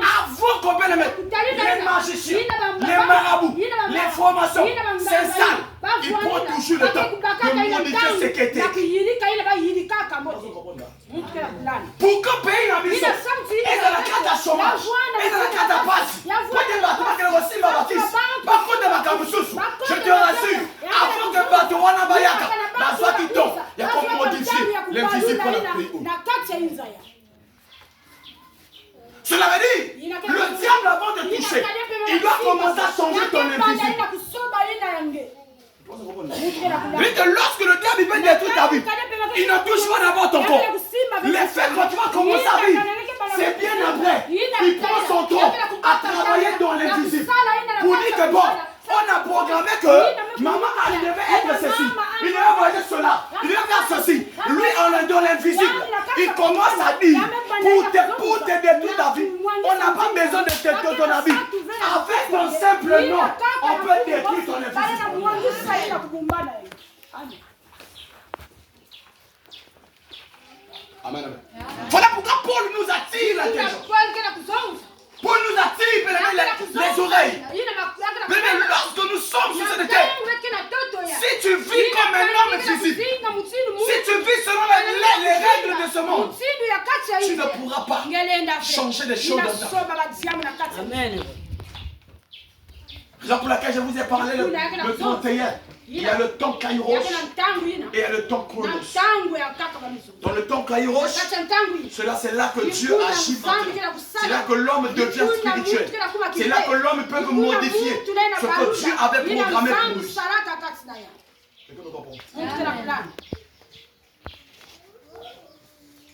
avant qu'on puisse le mettre, les magiciens, les marabouts, les formations s'installent. Ils prennent toujours le temps de modifier ce qui est écrit. Pour qu'un pays n'a mis ça, et dans la carte à chômage, et dans la carte à passe, par contre, je te rassure, avant que Batowana Bayaka, la soit qui tombe, il y a comme modifier l'invisible pour le pays. Cela veut dire, le diable avant de toucher, il doit commencer à changer ton invisible. Mais lorsque le diable peut détruire ta vie, il ne touche pas d'abord ton corps. L'effet quand tu vas commencer à vivre, c'est bien après. Il prend son temps à travailler dans l'invisible. Pour dire que bon, on a programmé que maman devait être ceci, il devait voir cela, il devait faire ceci. Lui, on est dans l'invisible. Il commence à dire, pour te détruire ta vie, on n'a pas besoin de te détruire ton vie. Avec ton simple nom, on peut détruire ton invisible. Amen. Voilà pourquoi Paul nous attire l'attention. Paul nous attire les oreilles. Mais lorsque nous sommes sur cette terre, si tu vis comme un homme physique, si tu vis selon les règles de ce monde, tu ne pourras pas changer des choses dans ta vie. Amen. Raison pour laquelle je vous ai parlé le 31. Il y a le temps Kairos et il y a le temps Chronos. Dans le temps Kairos, c'est là que Dieu agit. C'est là que l'homme devient spirituel. C'est là que l'homme peut modifier ce que Dieu avait programmé pour lui.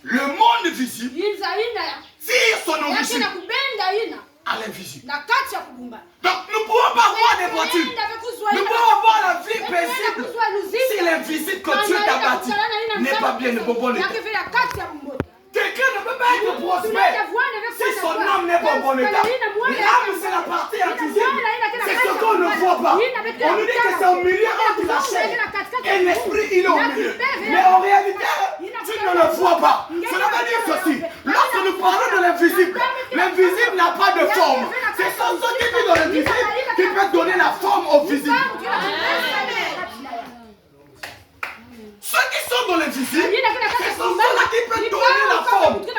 Le monde visible tire son origine à l'invisible. na kati ya kubumba. Donc nous ne pouvons pas voir des voitures. Nous pouvons avoir la vie paisible si l'invisible que Dieu t'a bâti n'est pas bien, ne peut pas l'état. Quelqu'un ne peut pas être prospère si son âme n'est pas en bon état. L'âme, c'est la partie invisible. C'est ce qu'on ne voit pas. On nous dit que c'est au milieu entre la chair et l'esprit, il est au milieu. Mais en réalité, tu ne le vois pas. Cela veut dire ceci. Lorsque nous parlons de l'invisible, l'invisible n'a pas de forme. C'est ce qui vit dans l'invisible qui peut donner la forme au visible. Ceux qui sont dans l'invisible, ce sont ceux-là qui peuvent donner la forme au visible.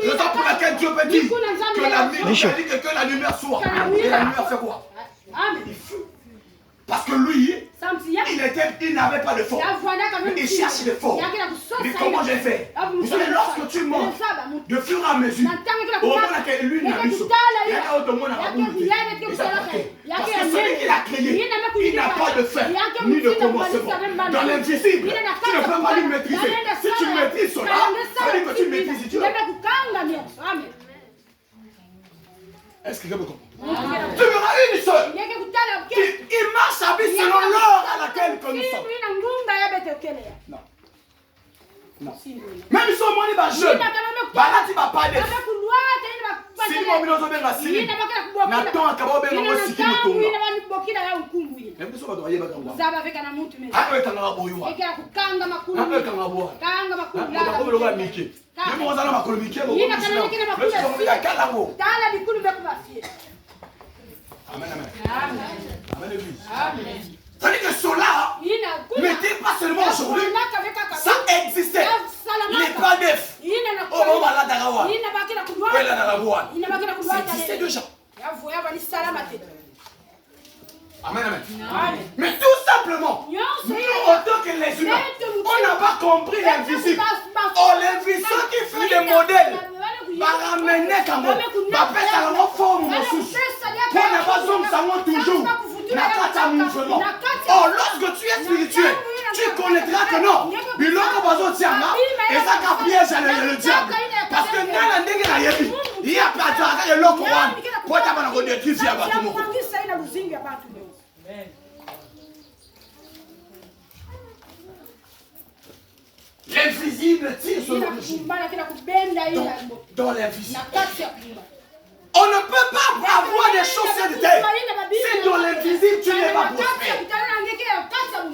Raison pour laquelle Dieu peut dire que la lumière soit. Et la lumière fait quoi? Il fut. Parce que lui, il n'avait pas de forme. Il cherche des formes. Mais comment j'ai fait? Vous savez, lorsque tu montes de fur et à mesure, au moment où lui n'a vu ça, il y a un autre monde à la boule. Parce que celui qui l'a créé, il n'a pas de fin, ni de commencement. Dans l'invisible, tu ne peux pas lui maîtriser. Si tu maîtrises cela, ça veut dire que tu maîtrises Dieu. Est-ce que quelqu'un me comprend? Tu verras une seule. Il marche sa vie selon l'heure à laquelle que nous sommes. Non. Non. Même si on est jeune, là tu vas pas d'être. Si on est dans un si Nathan a acabé de me sikki mutunga. Même si on doit y aller dans la ah ouais, t'en as boyau. Ah ouais, t'en as boyau. Ah ouais, t'en as Mickey. Même on a la macro Mickey. Amen, amen. Amen, l'église. C'est-à-dire que cela n'était pas seulement aujourd'hui, ça existait. Il n'est pas neuf. Au moment où ça existait déjà. Amen, amen. Mais tout simplement, nous, en tant que les humains, on n'a pas compris l'invisible. Oh, l'invisible qui fait des modèles. Ramener quand même, faire la forme de sous. Pour ne pas zomber toujours. Mouvement. Oh, lorsque tu es spirituel, tu connaîtras que non. Et ça a piège le diable. Parce que dans la ndenge il y a pas de l'eau pour te détruire. L'invisible tire sur dans l'invisible. On ne peut pas avoir des choses sur la terre. Si dans l'invisible, tu n'es pas prospère.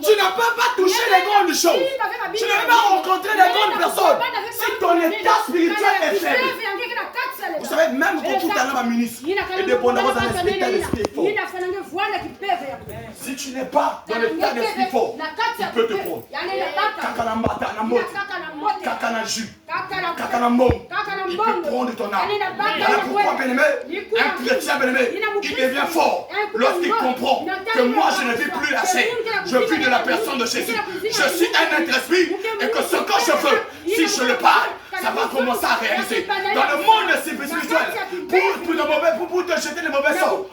Tu ne peux pas toucher les grandes choses. Tu ne peux pas rencontrer des grandes personnes. Si ton état spirituel est faible. Vous savez, même quand tu es un ministre, et dépendamment de l'esprit fort. Si tu n'es pas dans l'état d'esprit fort, il peut te prendre. Kakanambata, kakana jus, kakana mom, il peut prendre ton âme. Voilà pourquoi, bien-aimé, un chrétien bien-aimé, il devient fort lorsqu'il comprend que moi je ne vis plus la chair, je vis de la personne de Jésus. Je suis un être esprit et que ce que je veux, si je le parle, ça va commencer à réaliser. Dans le monde spirituel, pour te jeter les mauvais sorts,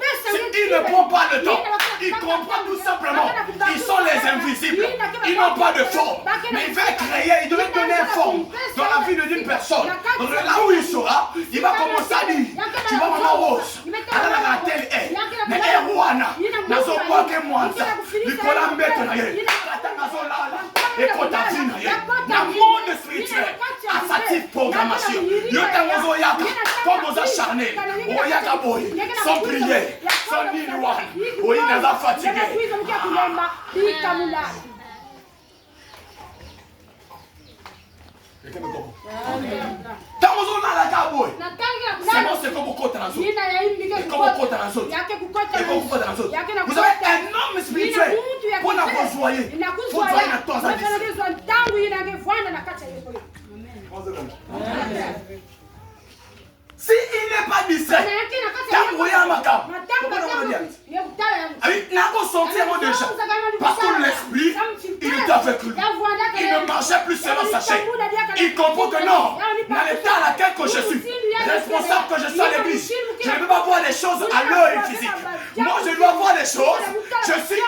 il ne prend pas le temps. Il comprend tout simplement. Ils sont les invisibles. Ils n'ont pas de forme. Mais il va créer, il devait donner une forme dans la vie d'une personne. Là où il sera, il va commencer à dire, tu vois maman Rose, à telle est. Mais Erwana, nazo quoi que moi, Nicolas Mbete na ye, nazo lala, et quand ta vie na ye, dans le monde spirituel, à sa petite programmation, yotangozo yaka, comme aux acharnés, au yaka boy, sans prier, sans ni loi, au inaza fatigué. Quelqu'un me comprend? Tangozo lala kaboy. C'est bon, c'est comme au côté dans zone. Et comme au côté dans zone. Et comme au côté dans zone. Vous savez, un homme spirituel, pour n'avoir joyeux, il faut joyer dans toi. Si il n'est pas distrait, il n'a pas senti un mot de gens. Parce que l'esprit, il est avec lui. Il ne marchait plus selon sa chair. Il comprend que non, dans l'état à laquelle que je suis, responsable que je suis à l'église, je ne peux pas voir les choses à l'œil physique. Moi, je dois voir les choses. Je suis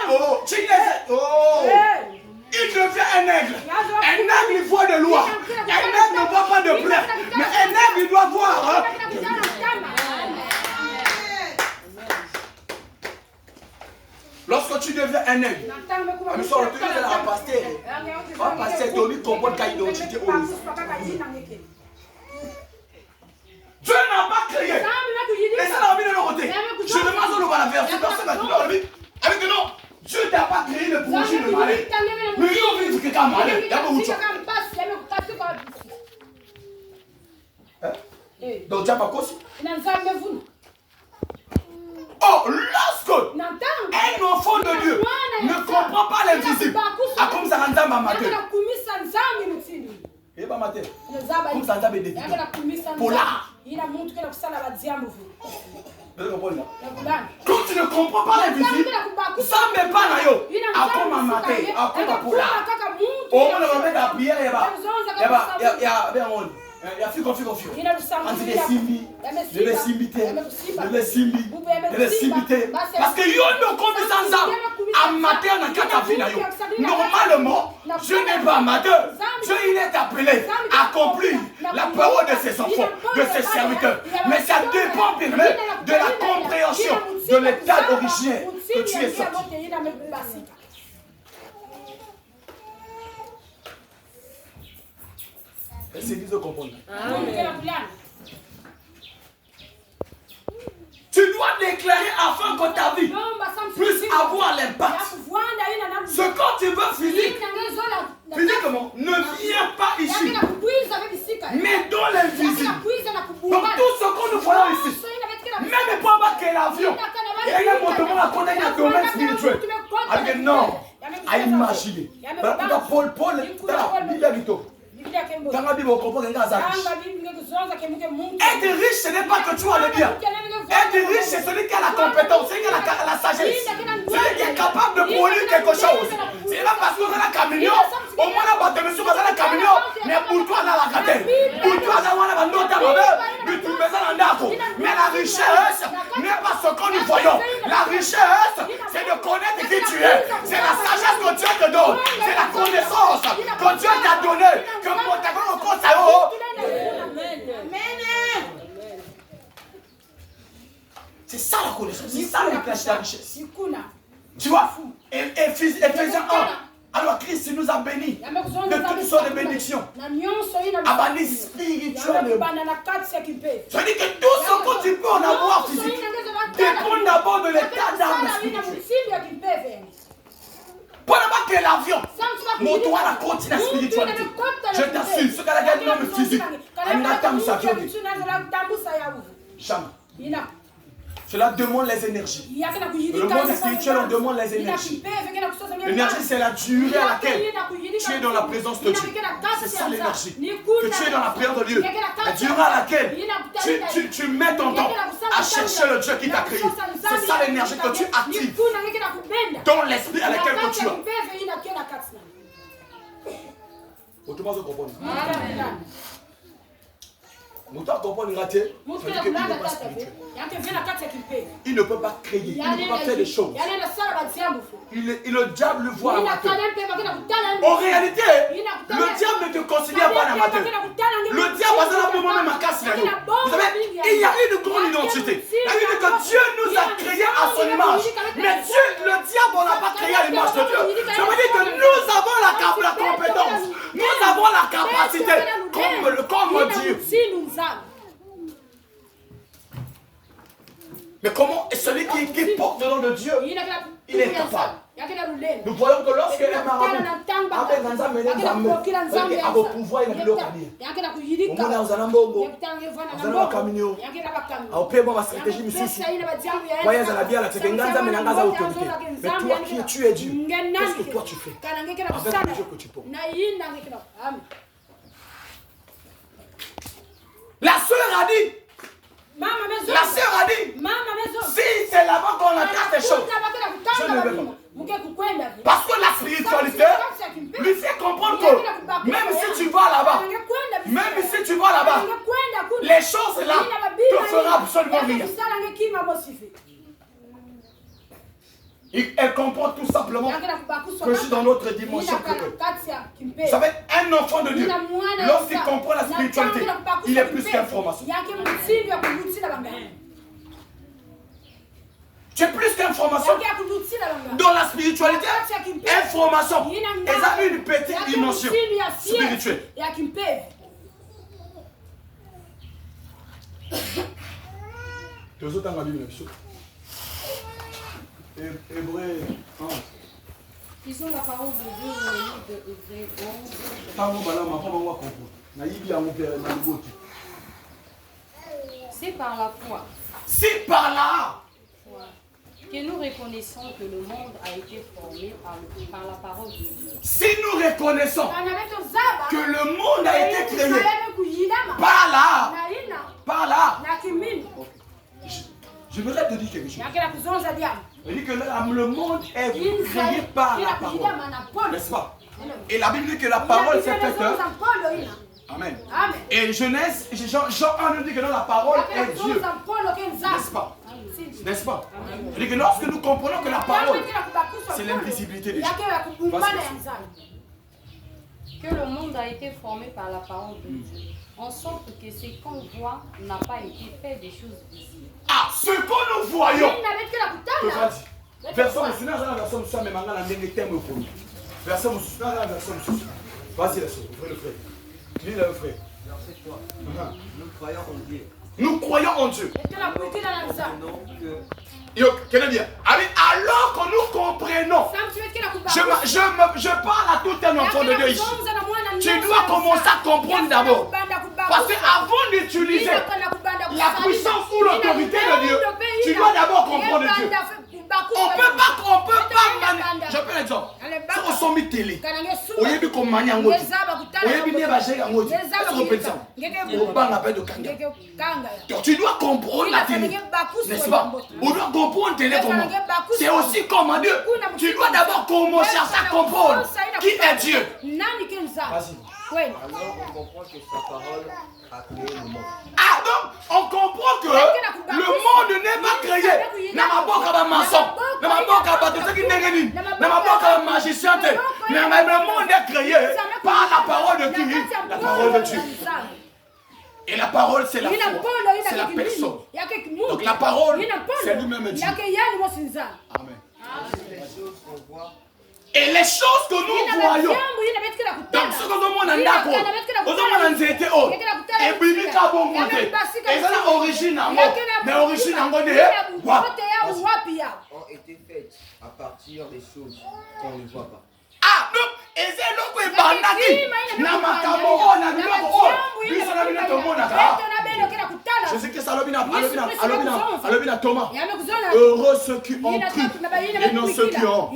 il devient un aigle. Un aigle, il voit de loin. Un aigle ne voit pas de près. Mais un aigle, il doit voir. un œil. Mais sur le truc de la pasteur. Pas pasteur, Tony comprend qu'il identité au Dieu n'a pas créé. Et ça n'a envie de le côté. Je ne m'en vais pas la verser. Personne n'a dit dans la vie. Avec que non, Dieu n'a pas créé le projet de malin. Mais il a envie de quelqu'un malin. Il y a beaucoup de choses. Donc tu n'as pas cause. Oh, lorsque un enfant de Dieu ne comprend pas l'invisible, à comme ça rend ma mater. Et pas mater. Comme ça rend des défis. Polar. Quand tu ne comprends pas l'invisible, ça ne met pas là. À comme un matin, à comme un polar. Oh, on va mettre la prière et il y a fait confiance. Anti les simbi, les simbité. Parce que yo ne comprend sans ça. À matin, on a quatre filles. Normalement, je n'ai pas matin. Dieu il est appelé à accomplir la parole de ses enfants, de ses serviteurs. Mais ça dépend de la compréhension de l'état d'origine que tu es sorti. C'est dit de comprendre. Tu dois déclarer afin que ta vie puisse avoir l'impact. Ce que tu veux physiquement ne vient pas ici, mais dans l'invisible. Donc tout ce que nous voyons ici, même pas que l'avion, il y a un mouvement à côté d'un domaine spirituel. Avec non, à imaginer. Paul, dans la Bible, on comprend que être riche, ce n'est pas que tu as le bien. Être riche, c'est celui qui a la compétence, celui qui a la sagesse, celui qui est capable de produire quelque chose. C'est là parce qu'on a la camion, au moins la bateau, monsieur, on a la camion, mais pour toi, on a la gâteau. Pour toi, on a la bande, mais tu mets ça dans l'âge. Mais la richesse n'est pas ce que nous voyons. La richesse, c'est de connaître qui tu es. C'est la sagesse que Dieu te donne. C'est la connaissance que Dieu t'a donnée. C'est ça la connaissance, c'est ça le cache de la richesse. Tu vois, Ephésiens 1, alors Christ nous a bénis de toutes sortes de bénédictions. Abandé spirituel. Je dis que tout ce que tu peux en avoir physique dépend d'abord de l'état d'âme spirituelle. Pas d'abord que l'avion, mon toit la continue la spiritualité. Je t'assure, ce qu'elle a gagné dans le physique, elle n'a pas ça. Jamais. Cela demande les énergies. Le monde spirituel, on demande les énergies. L'énergie, c'est la durée à laquelle tu es dans la présence de Dieu. C'est ça l'énergie. Que tu es dans la prière de Dieu. La durée à laquelle tu mets ton temps à chercher le Dieu qui t'a créé. C'est ça l'énergie que tu actives dans l'esprit à laquelle tu as. Autrement, je comprends. Il ne peut pas créer, il ne peut pas faire des choses. Le diable le voit amateur. En réalité, le diable ne te considère pas amateur. Le diable a même à casse. Vous savez, il y a une grande identité. C'est-à-dire que Dieu nous a créés à son image. Mais Dieu, le diable, on n'a pas créé à l'image de Dieu. Ça veut dire que nous avons la compétence. Nous avons la capacité, comme Dieu. Mais comment est celui qui porte le nom de Dieu, il est capable. Nous voyons que lorsque les marabouts a le pouvoir, il a le cabinet. On a aux alambos, on a camino, au paiement ma stratégie, monsieur. Voyez à la bière, c'est un ganza, mais un ganza autorité. Mais toi tu es Dieu, qu'est-ce que toi tu fais avec le Dieu que tu portes? La sœur a dit. La sœur a dit, si c'est là-bas qu'on attend des choses, je ne vais pas. Parce que la spiritualité lui fait comprendre que même si tu vas là-bas, les choses là ne feront absolument rien. Elle comprend tout simplement que je suis dans notre dimension que eux. Vous savez, un enfant de Dieu, lorsqu'il comprend la spiritualité, il est plus qu'information. Tu es plus qu'information. Dans la spiritualité, information est une petite dimension spirituelle. Les autres ont Bible. Hébreu 11. Ils ont la parole de Dieu dans le livre de Hébreu 11. C'est par la foi. C'est par la foi que nous reconnaissons que le monde a été formé par la parole de Dieu. Si nous reconnaissons que le monde a été créé par là, je voudrais te dire quelque chose. Il dit que le monde est créé par la parole. N'est-ce pas? Et la Bible dit que la parole c'est faite. Amen. Et Genèse, Jean 1 nous dit que la parole est Dieu. N'est-ce pas? N'est-ce pas? Il dit que lorsque nous comprenons que la parole, c'est l'invisibilité des choses. Que le monde a été formé par la parole de Dieu, en sorte que ce qu'on voit n'a pas été fait des choses visibles. Ah, ce que nous voyons. Verset vas-y, la soeur, ouvrez le frère. Lis le frère. Verset 3. Nous croyons en Dieu. Nous croyons en Dieu. Alors que nous comprenons, je parle à tout un enfant de Dieu ici. Tu dois commencer à comprendre d'abord. Parce qu'avant d'utiliser la puissance ou l'autorité de Dieu, tu dois d'abord comprendre Dieu. On peut pas, je peux l'exemple. Si on s'en met télé, on y a vu comme mania ngoti, on y a vu des bâchés ngoti, c'est on peut dire. On va l'appeler de kanga. Donc tu dois comprendre la télé, n'est-ce pas? On doit comprendre la télé comment. C'est aussi comme Dieu. Tu dois d'abord commencer à comprendre qui est Dieu. Vas-y. Alors on comprend que sa parole a créé le monde. Ah donc on comprend que le monde n'est pas créé. N'a pas beaucoup de maçons, n'a pas beaucoup de ceux qui n'ont n'a pas beaucoup de magiciens. Mais le monde est créé par la parole de qui? La parole de Dieu. Et la parole c'est la foi, c'est la personne. Donc la parole c'est lui-même Dieu. Amen. Et les choses que nous voyons, donc ce que nous voyons dans la Bible, et Bibi Kabo monté, et c'est l'origine en mot, mais l'origine en mot de ont été faites à partir des choses qu'on ne voit pas. Ah, donc, et c'est là que Bandaki, Namakamo, Namakamo, je sais que ça Alobina Thomas. Heureux ceux qui ont cru et non ceux qui ont.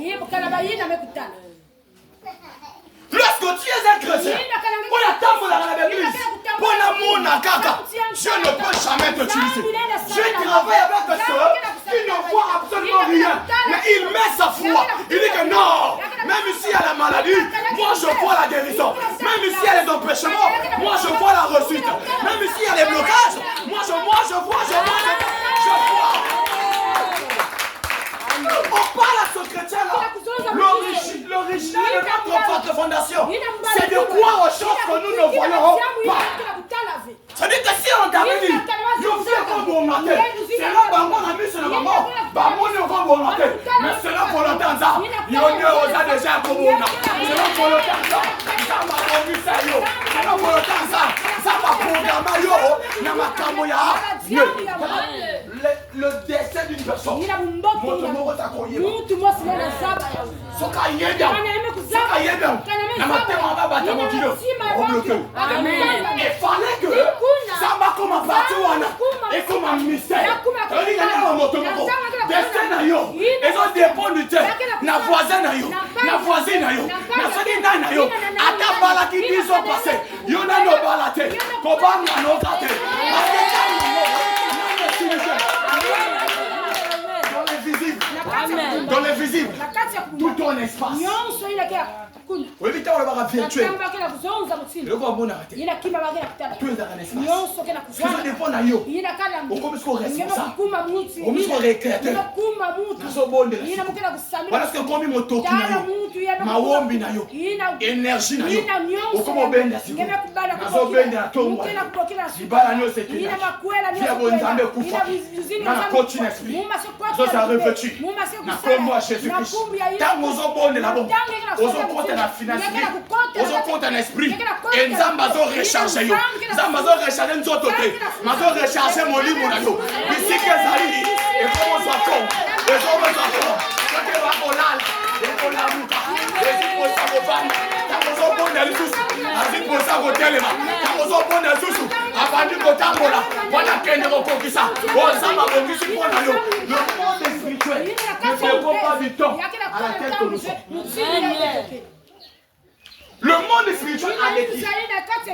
Lorsque tu es un chrétien, pour la table de l'église, pour l'amour Nakaka, Dieu ne peut jamais t'utiliser. Je travaille avec ceux qui ne voient absolument rien, mais il met sa foi. Il dit que non, même ici il y a la maladie, moi je vois la guérison. Même ici il y a les empêchements, moi je vois la réussite. Même ici il y a les blocages, moi je vois. On parle à ce chrétien-là. L'origine de notre fondation, c'est de croire aux choses que nous ne voyons pas. C'est-à-dire que si on t'avait dit, nous faisons bon matin, c'est là que mon ami, c'est le moment, mon bon matin. Mais c'est là pour le temps, ça. Il y a déjà un bon matin. C'est là pour le temps, ça. Ça m'a connu ça, yo. C'est là pour le temps, ça. Ça m'a programmé, yo. Namakamoya. Le destin d'une personne. Il fallait que ça m'a comme un partout et comme un mystère. Destin na yo. Et ça dépend du temps. Na voisin na yo. Na voisine na yo. Na sodi na yo. Ata bala qui disent au passé. Yo na no balate. Koba na no kate. Dans les visibles. tout ton espace. Oui, vite, on va virtuel. Le gros bon arrêté. Tout est un espace. Ce qui dépend de yo. On commence à responsable. On commence à récréateur. Nous sommes bons de la voilà ce que comme mon toki na yo. Ma wombi na yo. Énergie na yo. On commence à benda siko. Nazo benda na tongo. Libala nyo sekina. Fia bonzambe kufa. Na coach na esprit. Ça revêtu. Na comme moi Jésus-Christ. Tant aux bons de la bombe. Aux comptes na finance. Aux comptes en esprit. Et nzamba zo recharger yo. Nzamba zo recharger nzoto te. Mazo recharger mon lit mon yo. Ici que Zali. Et comment ça tombe. Et comment ça tombe. Ça que va kolala. Et kolala muka. Et pour ça go van. Tant aux bons de l'isusu. Asi pour ça go telema. Tant aux bons de l'isusu. Abandi ko tambola. Wana kende ko kokisa. O nzamba ko kisi pona yo. Le monde spirituel ne fait pas du temps à la tête que nous sommes. Le monde spirituel a des tirs.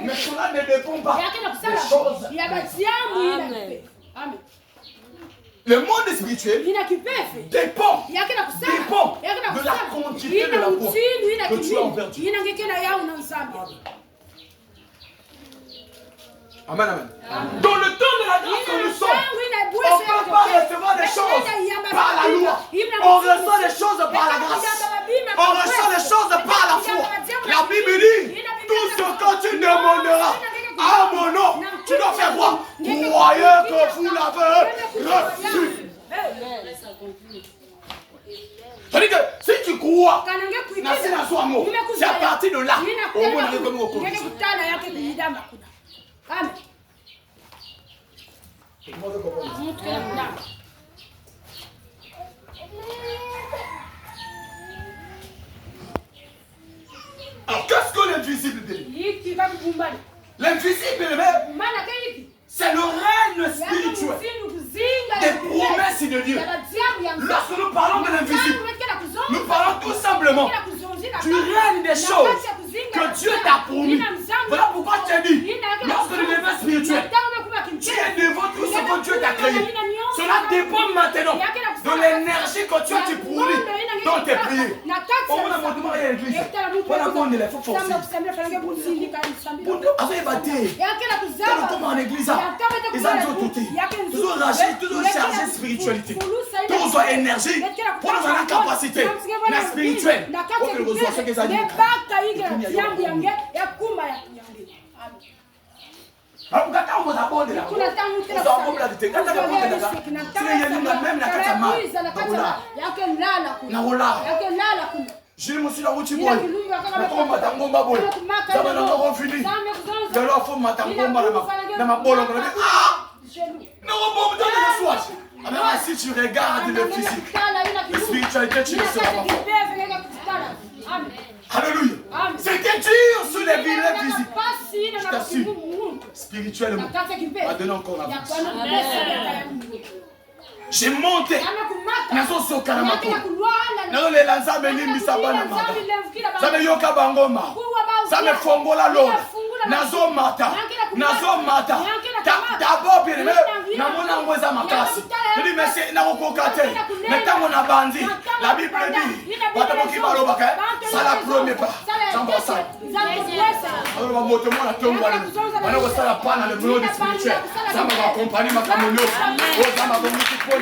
Mais cela ne dépend pas des choses. Amen. Le monde spirituel dépend de la quantité de la foi que tu as envers Dieu. Amen, amen. Dans le temps de la grâce que nous sommes, on ne peut pas recevoir des choses par la loi. On reçoit des choses par la grâce. On reçoit des choses par la foi. La Bible dit, tout ce que tu demanderas à mon nom, tu dois faire quoi? Croyez que vous l'avez reçu. C'est-à-dire que si tu crois, c'est à partir de là, au moins on est comme au cours. Amen. Alors qu'est-ce que l'invisible dit? L'invisible, c'est le règne spirituel des promesses de Dieu. Lorsque nous parlons de l'invisible, nous parlons tout simplement du règne des choses que Dieu t'a promis. Voilà pourquoi tu as dit, lorsque tu deviens spirituel, tu es devant tout ce que Dieu t'a créé. Cela dépend maintenant de l'énergie que tu as produit dans tes prières. On va demander à l'église. Voilà comment il faut forcer. Après, il va dire, comment en église, ils ont tout dit. Toujours rager, toujours charger spiritualité. Toujours énergie pour nous avoir la capacité. La spirituelle. Pour que nous reçoivions ce qu'ils ont dit. Je me suis là où tu vois. Je combat dans mon baboule. Ça va dans mon fini. Je leur fais ma tangomba dans ma bolle. Ah! Non, bon, dans le soir. Alors si tu regardes le physique, la spiritualité, tu ne seras pas fort. Alléluia. C'était dur sur les vilains physiques. Je t'assure. Spirituellement. Maintenant encore la force. J'ai monté. Nazo soka na mako. Nazo le lanza melimbi sabana mata. Sabe yoka bangoma. Sabe fongola lona. Nazo mata. Nazo mata. D'abord bien na mona ngweza makasi. Je dis mais c'est na kokate. Mais tango na bandi. La Bible dit bataboki baloba ka. Ça la premier pas. Samba ça. Alors va moto mona tongo ala. Bana ko sala pana le boulot spirituel. Ça m'a accompagné ma camonio. Oh ça m'a donné tout pour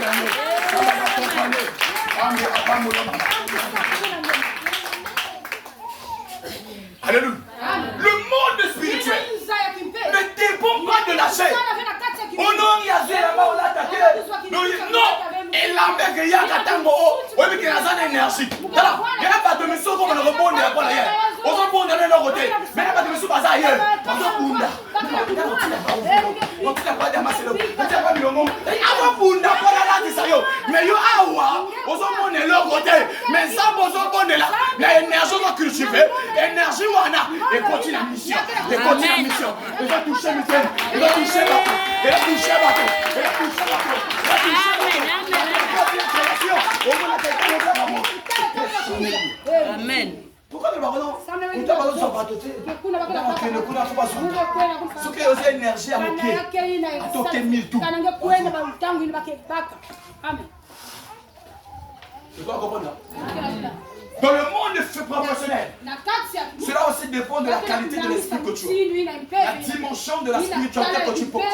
alléluia. Le monde spirituel ne dépend pas de la chair. Oh non, il y a non, et la mec, il y a Katango, oui, mais il y a une énergie. Il n'y a pas de mission comme on répond à la hier. On répond à leur côté, mais il n'y a pas de mission pas ailleurs. On s'en fout. On t'a pas d'amassé le on t'a pas mis le nom. Avant Bunda, pour la lande, ça y est. Mais yo, awa, on s'en fout de leur côté. Mais ça, on s'en fout de là. L'énergie va cultiver, l'énergie wana, et continue la mission. Et continue la mission. Il va toucher Michel, il va toucher Bateau, il va toucher Bateau, il va toucher Bateau, il va toucher Bateau. Amen. Pourquoi ne pas non? On t'a pas sur bateau. On a pas ce qui est énergie à moquer. À toquer mille tout. Tu dois comprendre. Dans le monde professionnel, cela aussi dépend de la qualité de l'esprit que tu as. La dimension de la spiritualité que tu portes.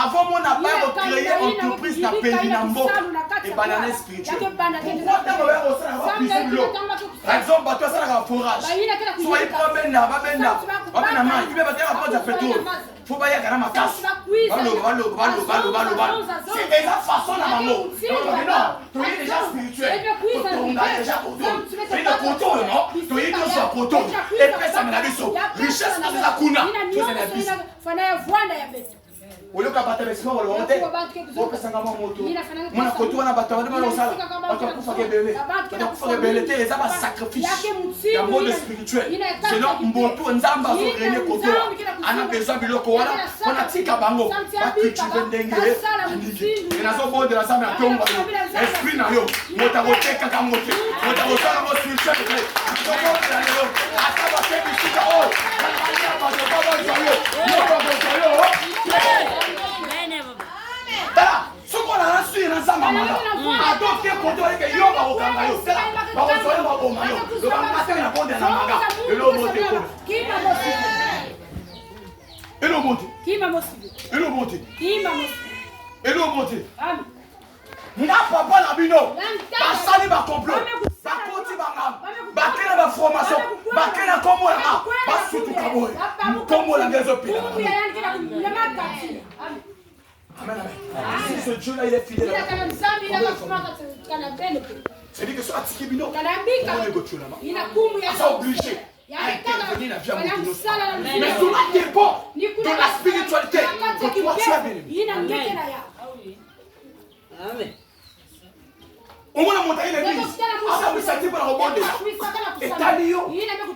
Avant mon appel, on créait une entreprise dans Périnambo et banane spirituelle. Pourquoi tu as l'eau? Par exemple, tu as un forage. Soit il prend Benda, il va faire un pétrole. Faut pas y aller à ma casse. C'est la façon la maman. Non, tu es déjà spirituel. Tu es déjà coton. Tu es de coton, non? Tu es déjà coton. Et puis ça me l'a dit. Richesse, c'est la kuna. Tu es la bise. Au lieu qu'à battre les small, on va monter. On peut s'en avoir moto. Mon coton, on a battu. On va salle. On va pouvoir révéler. On va pouvoir révéler. Les hommes sacrifice. Il y a un mode spirituel. Sinon, Mboto, Nzamba, on régner coton. On a besoin de l'eau. On a tika bango. Pas que tu veux dengue. Et la zone de la salle à tombe. Esprit na yo. Mota roté kaka moté. Mota roté la mode spirituelle. Comment tu as yo? Attends, on fait du tika oh. Tala, ce qu'on a reçu dans sa maman là, adopté pour toi que yo va au kanga yo, tala, va au soleil va au mayo, le va mater na bonde na manga, et l'eau monte comme. Qui m'a motivé? Et l'eau monte. Qui m'a motivé? Et l'eau monte. Qui m'a motivé? Et l'eau monte. Nga papa na bino, basali ba complot, ba koti ba ngam, ba kena ba formation, ba kena komo la ba sutu kaboy, komo la ngezo pila. Amen, amen. Si ce Dieu-là, il est fidèle. C'est-à-dire que ce Atiki Bino, on est goûté là-bas. Ça obligé à intervenir dans la vie à mon Dieu. Mais cela dépend de la spiritualité que toi tu as béni. Amen. Au moins, on a monté l'église. Ah, oui, ça dit pour la rebondir. Et t'as dit,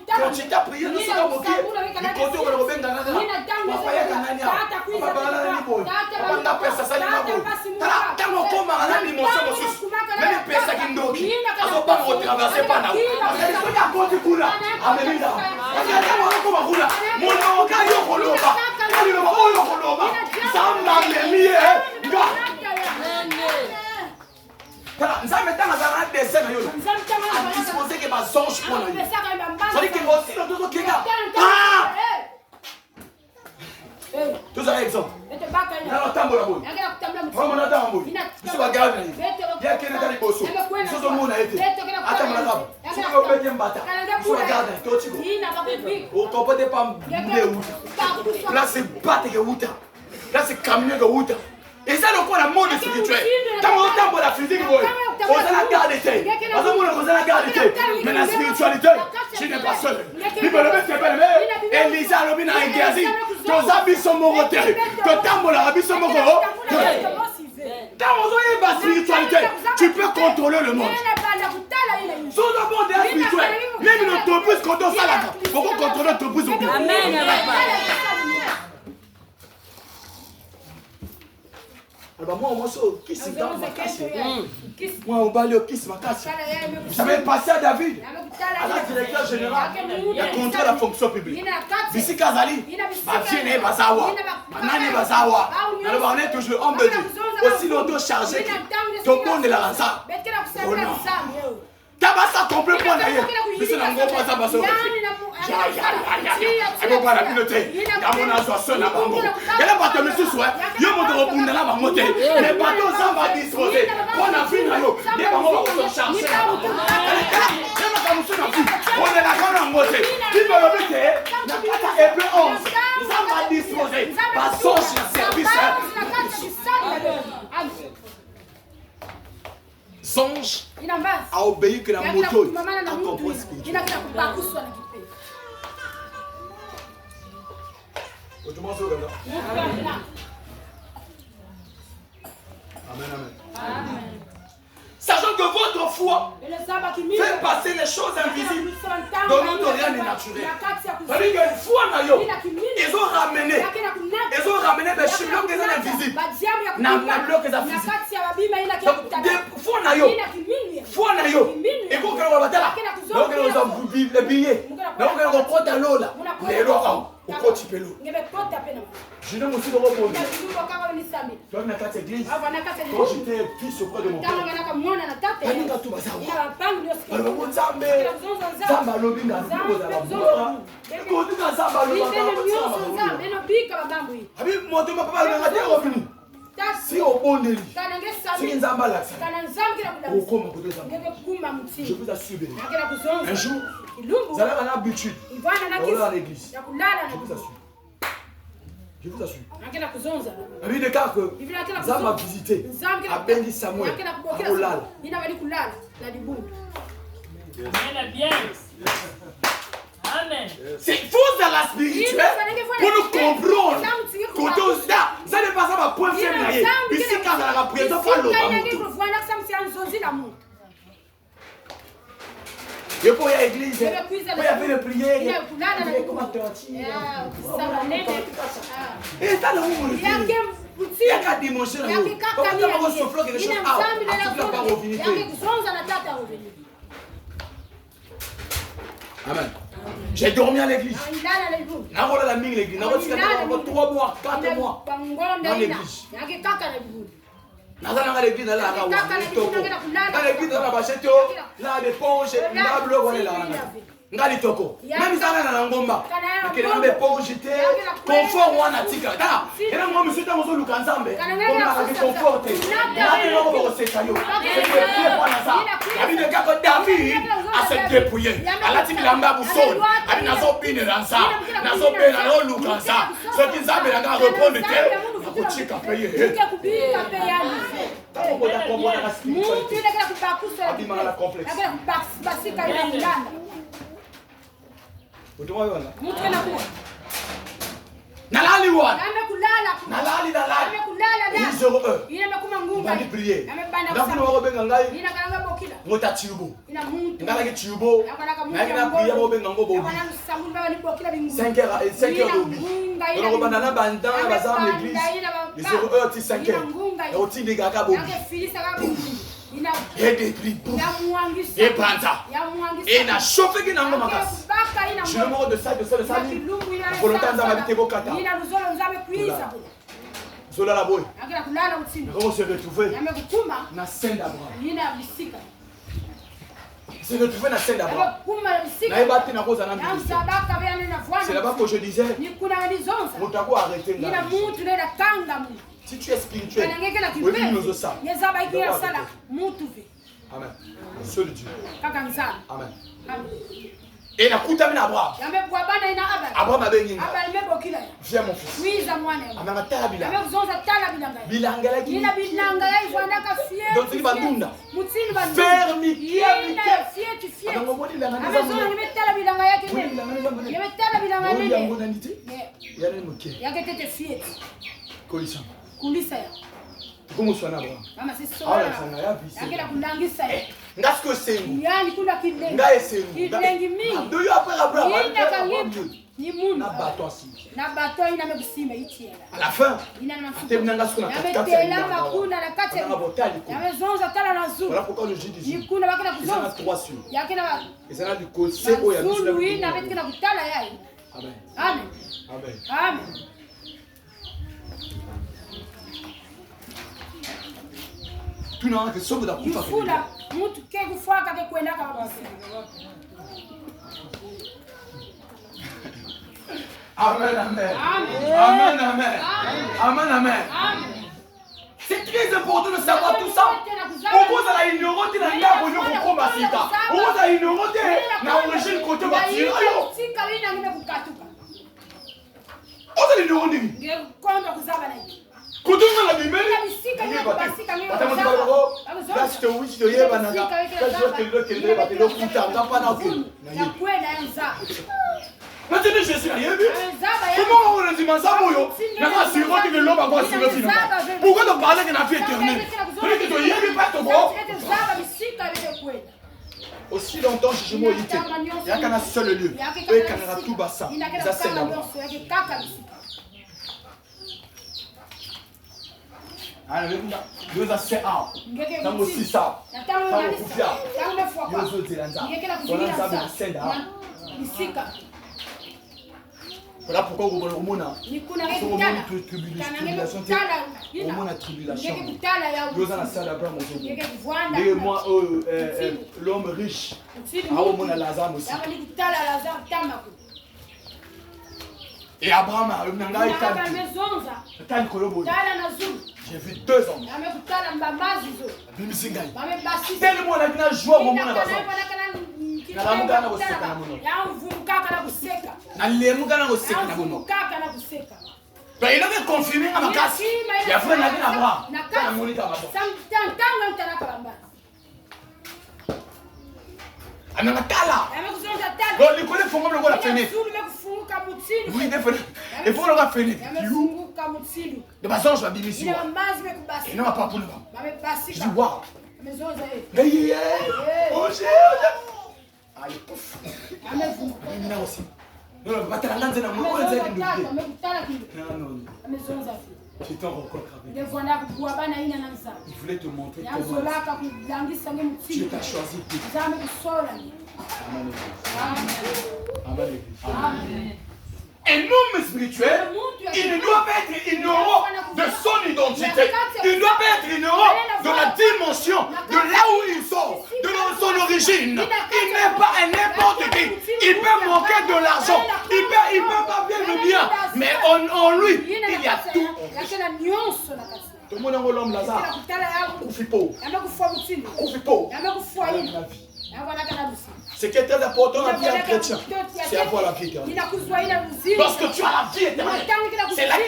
quand tu t'as prié, nous sommes moqués. Les côtés où on rebondit dans la rue. On va faire un gagnant. On va parler à la liboy. On va faire ça, ça n'est pas bon. T'as mon combat à la limousine, monsieur. Même les personnes qui n'ont pas, on va pas retraverser par là. Parce que les gens qui ont côté Kula, à Melinda. Parce que les gens qui ont Kula, mon nom, Kayo Koloba. Kayo Koloba. Ça m'a mis, gars. Nous avons un dessin à disposer que ma songe pour nous. C'est-à-dire que aussi, nous devons dire ah! Tous un exemple. Nous avons un tambour là-bas. Nous avons un tambour. Nous sommes à Gare. Il y a quelqu'un qui a des bossos. Nous sommes au monde à été. Attends, madame. Nous sommes au petit bâtard. Nous sommes à Gare. Au compte des pommes de route. Là, c'est battre de route. Là, c'est camion de route. Et ça, donc, on a le monde spirituel. Quand on entend la physique, on a la garde d'été. On a la garde d'été. Mais la spiritualité, tu n'es pas seul. Il me le met, c'est pas le même. Elisa, le bin a engagé. Tes habits sont mortés. Tes tambours, les habits sont mortés. Quand on a la spiritualité, tu peux contrôler le monde. Sans le monde est spirituel. Même une entreprise, quand on s'en va, il faut contrôler l'entreprise au but. Amen. Alors moi, qui s'est dans ma casse? Moi, au balio, qui s'est ma casse? J'avais passé à David, à la directeur général, il a contrôlé la fonction publique. Ici, Kazali, ma fille n'est pas Zawa, ma nani n'est pas Zawa. Alors on est toujours en bedou, aussi longtemps chargé que tout le monde est là. Oh non. Tabassa complet point d'ailleurs. Mais c'est un gros pas ça parce que elle va pas la piloter. Dans mon association à Bango. Elle n'a pas de monsieur soir. Yo mon de répondre là va monter. Les bateaux ça va disposer. On a vu là yo. Les bango va se charger. On est là quand on monte. Il va le mettre. Et puis 11. Ça va disposer. Pas son service. Songe à obéir que la moto a compris spirituel. Amen. Sachant que votre foi fait passer les choses invisibles dans notre réel et naturel. C'est-à-dire qu'une foi, ils ont ramené les chemins des invisibles. N'a bloqué les physiques. Donc, des foi, et quand on va battre là, Donc nous avons les billets. Donc nous avons compte à l'eau là. Les lois, au compte tu peux l'eau. Je ne me suis pas répondu. Toi, tu n'as qu'à t'église. Quand j'étais fils auprès de mon père. Tu n'as tout basé. Alors, vous savez, Zamba lobby n'a pas de la bourre. Quand tu as Zamba lobby, moi, tu m'as pas dit revenu. Si au bon délit, si une Zamba là, au comment côté Zamba. Je vous assure, un jour, vous allez avoir l'habitude. Vous allez à l'église. Je vous assure. Je vous assure. Il y a des cas que Zamba a visité à Bengi Samuel, à Olala. C'est faux dans la spirituelle pour nous comprendre. Quand on ça n'est pas ça ma point faible. Ici quand on a la présence pas l'autre. Et pour l'église, il y avait les prières, il y avait les commentaires. Et ça là où il y a qu'à démontrer là. Quand on a soufflé quelque chose, ah, tu n'as pas revenu. Amen. J'ai dormi à l'église. N'a pas la mine l'église. N'a pas 3 mois, 4 mois dans l'église. Dans l'église, là, dans l'église, là, l'éponge, là, le voilà là. Ngali toko. Même ça na ngomba. Kile ngombe po jité. Confort wana tika. Da. Ela ngombe sita mozo lukanzambe. Koma ka conforte. Na te ngombe ko setayo. C'est pour ça. Abi de kako David a se dépouiller. Ala tikilamba busoni. Abi nazo pine lansa. Nazo pena no lukanza. Ce qui nzambe la ga répondre te. Akuchika payer. Kupika payer. Tako da comprendre la spiritualité. Mungu ile kubakusa. Abi mala complexe. Abi basika ile kulanda. Nalali wana. Nalali. Ils ont eux. On va prier. Ndafu no benga ngai. Ngota chiubo. Ngala ke chiubo. Ngala prier mo benga ngo bobi. 5h bobi. On va na banda bazar l'église. Ils ont eux ti 5h. Et oti de gaga bobi. Et des prix. Et Banza. Et na chauffé qui n'a pas makas. Je le mot de ça. Pour longtemps, on va habiter au Qatar. Zola la boy. On s'est retrouvé dans la scène d'Abraham. C'est retrouvé dans la scène d'Abraham. C'est là-bas que je disais, on t'a quoi arrêter là. Si tu es spirituel, oui, nous aussi. Amen. Seul Dieu. Amen. Et la kuta mina Abraham. Abraham a béni. Viens mon fils. Amen. Tala bilanga. Bilanga la qui. Donc il va dunda. Fermi qui a kulisa como swana bro mama sisora yakela kulangisa ngasko sengu yani kula kidengi ngaye sengu kidengi mingi do yo après Abraham ni mundu na bato ina mekusima itiela à la fin ina na ngasko na katela makunda na kate yamezonza tala na zuru voilà pourquoi le Jésus dit ni kuna bakela kuzonza na 3 sur yakela ezana du conseil o ya zuru ina betkela kutala yayi amen amen amen amen. Tuna que somo da kufa kufula mtu ke kufuaka ke kwenda kama amen amen amen amen amen amen. C'est très important de savoir tout ça. Pourquoi ça a ignoré dans la bonne pour comme ça. Pourquoi ça a ignoré na origine côté bâtir ayo. On a ignoré ni. Quand kuzaba na quand on a la bimeli, là c'est oui c'est hier banana. Maintenant je suis là. Comment on dit ça boyo? Na ka siro que l'homme va voir sur le film. Pourquoi tu parles de la vie éternelle? Parce que tu y es pas trop. Aussi longtemps que je m'oïte. Il y a qu'un seul lieu. Et quand on a tout bassa. Ça c'est là. Deux à 7 ans. Tango 6 ans. Tango Kufia. Yozo Zelanza. Zelanza Senda. Voilà pourquoi vous voulez au monde. Au monde tribulation. Au monde tribulation. Yozo la salle Abraham aussi. Et moi l'homme riche. Au monde Lazare aussi. Et Abraham a j'ai vu 2 hommes. Tellement on a bien joué au moment là. Il avait confirmé à ma casse. Il a fait un Abraham. Anatala. Bon, les collègues font comme le roi la fenêtre. Oui, il faut le roi fenêtre. De façon, je vais bien ici. Et non, pas pour le vent. Je dis, waouh. Oh, j'ai. Allez, pouf. Il y en a aussi. Non, non, pas la langue, non, non. Tu t'en rencontres avec. Il voulait te montrer comment tu t'as choisi. Amen. Amen. Un homme spirituel, il ne doit pas être ignorant de son identité. Il ne doit pas être ignorant de la dimension, de là où il sort, de son origine. Il n'est pas un n'importe qui. Il peut manquer de l'argent. Il peut pas bien le bien. Mais en lui, il y a tout. Tout le monde a l'homme Lazare. Koufipo. Ce qui est très important dans la vie d'un chrétien, c'est avoir la vie éternelle. Parce que tu as la vie éternelle.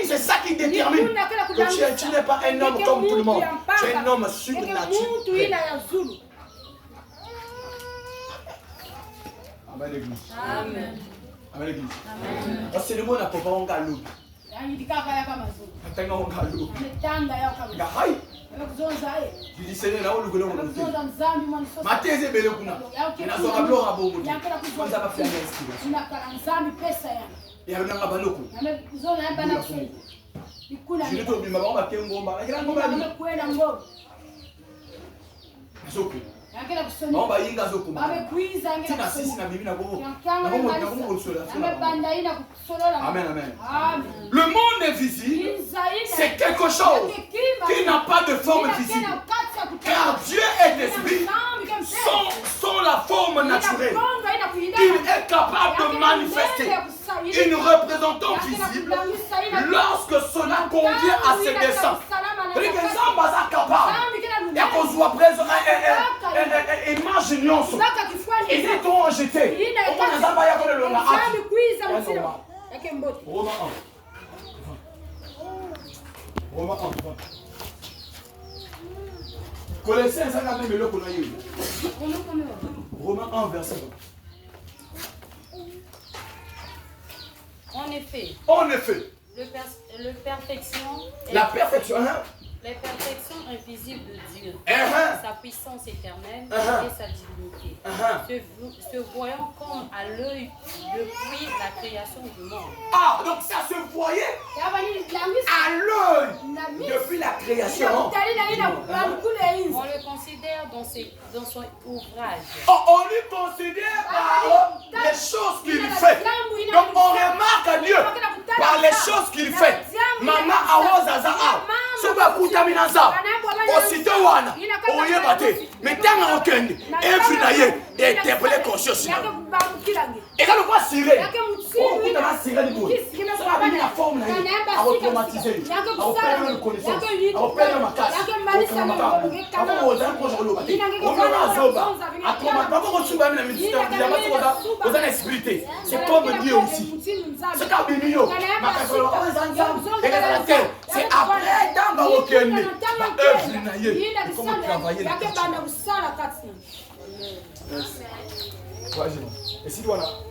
C'est ça qui détermine que tu n'es pas un homme comme tout le monde. Tu es un homme surnaturel. Amen l'église. Amen. Amen l'église. Parce que le monde n'a pas un galop. Tu dis Seigneur, là où le gouvernement est. Maté est belé kuna. Il n'a pas de à beaucoup. Il n'a pas fait un et on a un banoko. Je ne peux plus m'avoir marqué un gomba. Il y a un gomba. Non, bah il y a un gomba. Amen, amen. Le monde invisible, c'est quelque chose qui n'a pas de forme visible. Car Dieu est esprit, sans la forme naturelle. Il est capable de manifester une représentation visible lorsque cela convient à ses desseins. L'exemple est capable. Il y a qu'on soit présent. Imaginons ça. Ils étaient jetés. Au moins, les abayas qu'on le l'a. Romain 1. Romain 1. Colossiens 50 000 qu'on a eu. Romain 1, verset 1. En effet, la perfection, les perfections invisibles de Dieu, sa puissance éternelle et sa divinité, se voyant comme à l'œil depuis la création du monde. Ah, donc ça se voyait à l'œil depuis la création. On le considère dans son ouvrage. On lui considère par les choses qu'il fait. Donc on remarque à Dieu par les choses qu'il fait. Maman Awozaza. Soba kutaminaza osite wana oyebate metanga okende efinaye etepele conscience et quand on voit siré on peut la siré du bout ça va bien la forme là à automatiser à opérer le connaissance à opérer ma casse avant on a un projet on a zoba à comment pas qu'on suba même la médecine il y a pas aux expliquer c'est comme Dieu aussi c'est comme Bimio ma casse c'est après dans le week-end comment travailler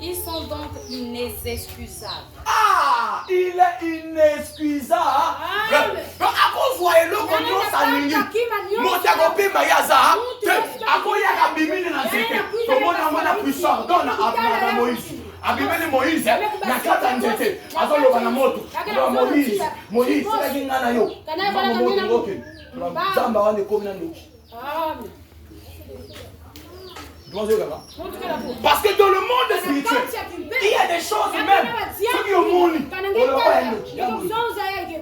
Ils sont donc inexcusables. Ah, il est inexcusable. À cause voyez le contrôle ça lui. Monter copé mayaza. À cause ya bimini na zeke. Tout monde a la puissance donne à Moïse. Abimeli Moïse na kata nzete. Azolo bana moto. Moïse, c'est la ngana yo. Zamba wana ekomi na ndoki. Amen. Parce que dans le monde spirituel, il y a des choses même. Ceux qui ont mon lit,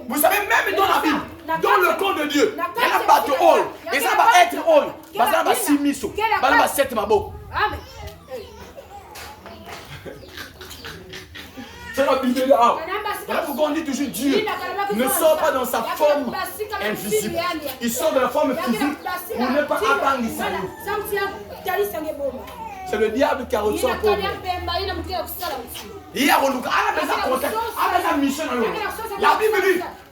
vous savez, même dans la Bible, dans le camp de Dieu, il y a un bateau hall. Et ça va être hall. Ça va 6 miso. Ça va 7 mabo. Amen. C'est la Bible là. Voilà pourquoi on dit toujours Dieu ne sort pas dans sa forme invisible. Il sort de la forme physique pour ne pas attendre ça. C'est le diable qui a reçu un problème. Hier, on a une mission. La Bible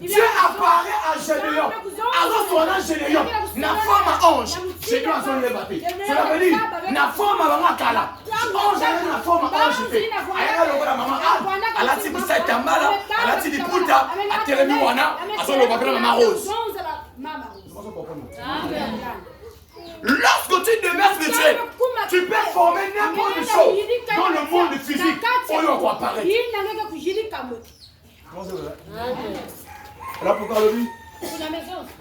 dit Dieu apparaît à Gédéon. Alors, son Gédéon, la forme à ange. Gédéon a son levaté. Cela veut dire la forme à maman Kala. Ange a la forme à ange. Elle a maman elle a dit que ça est un mal. Elle a dit que Puta a terminé Wana. À son levaté, maman Rose. Lorsque tu demeures spirituel, tu peux former n'importe quelle chose dans le monde physique. On y va apparaître. Là pourquoi le dit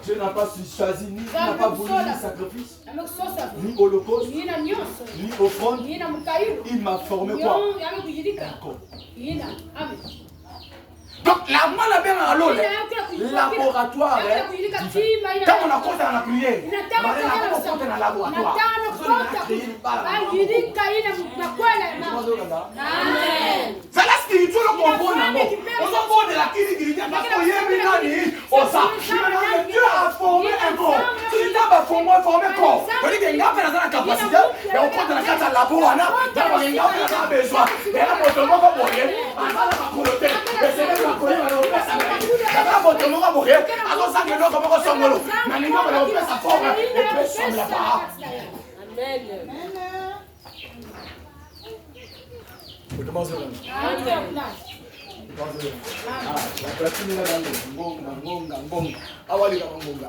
Dieu n'a pas choisi, ni n'a pas voulu ni sacrifice, ni holocauste, ni offrande. Il m'a formé quoi? Donc la main la bien à l'eau, laboratoire, quand on a compté dans la prière, on a compté dans le laboratoire. C'est la spirituelle qu'on comprend d'amour. On s'en fout de la qui parce qu'il y a Dieu a formé un corps. Si Dieu a formé un corps, on dit qu'il y a une capacité, et on prend dans la carte à la bourre, il y a un besoin. Et là, on se voit pour rien.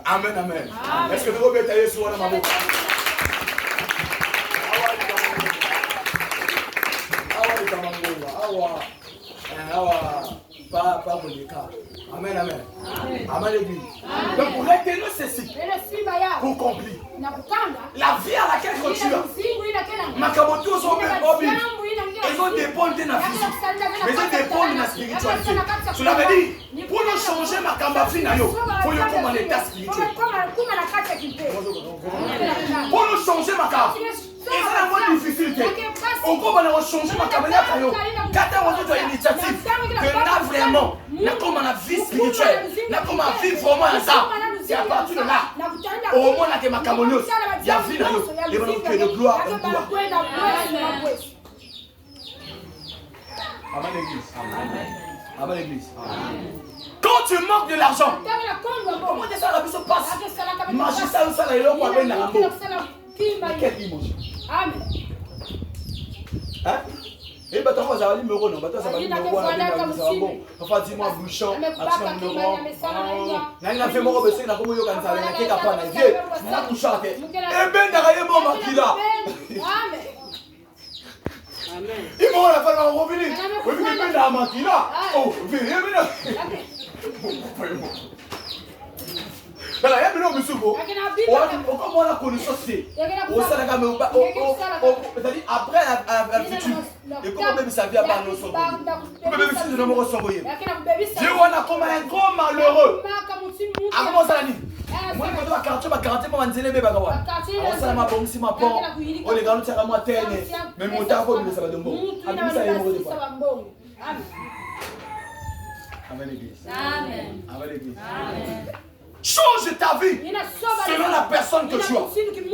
Amen, amen. Est-ce que vous pouvez tailler sur la maman? Pas Monica. Amen, amen. Amen, l'église. Donc, pour retenir ceci, pour accomplir la vie à laquelle tu as, Makamoto sont même hobby. Ils ont dépendé de la physique, mais ils dépendent de la spiritualité. Cela veut dire, pour nous changer ma cambafi, il faut y avoir un état spirituel. Pour nous changer ma cambafi. Et c'est la moins difficile. On peut changer ma caméra. Quand on a une initiative, que là vraiment, là comme on a vie spirituelle, là comme on a vie vraiment ensemble. C'est à partir de là, au moment où ma caméra, il y a vie dans nous. Et on a de gloire en gloire. Amen l'église. Amen l'église. Quand tu manques de l'argent, comment ça la personne passe? Magistrat ça là, il a pas bien dans la peau. Quel dimanche? Amen. Hein? Et bah t'as pas numéro non, bah t'as pas numéro bon. Enfin dis-moi bouchon, action numéro. N'a fait mon obéissance na comme yo kan ça, na keka pas na vieux. Na bouchon ke. Et ben derrière mon makila. Amen. Amen. Il m'a la faire revenir. Revenir ben dans makila. Oh, viens maintenant. Il y a un monsieur on a connaissance c'est après la future et comment même sa vie à part nos Dieu on a comme un grand malheureux à comment ça dit moi je dois quartier pour manzeler bébé bagawa on ça m'a bon si ma pont on les gars ça moi terne mais mon temps faut ça va de bon à ça est mauvais amen l'église amen amen l'église amen. Change ta vie selon la personne que tu as.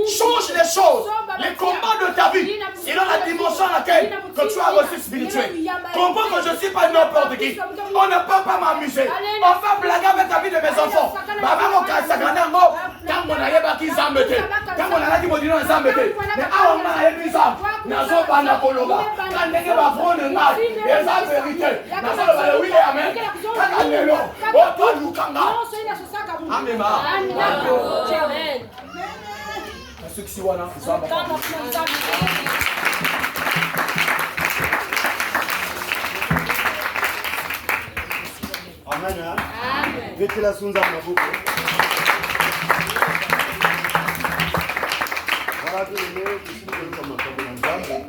Change les choses, les combats de ta vie selon la dimension à laquelle que tu as reçu spirituel. Comprends que je ne suis pas n'importe qui. On ne peut pas m'amuser. On va blaguer avec la vie de mes enfants. Maman, quand on a yéba qui s'embête, quand on a dit que on s'embête, mais on a yéba qui s'embête, n'a pas na kologa. Quand on va prendre un mal, et ça vérité. N'a pas le oui et amen. Quand on est là, on peut nous kanga. Amen. Amen. Ceux qui sont là, ça va. Amen. Amen. bien-aimés, ici nous sommes ensemble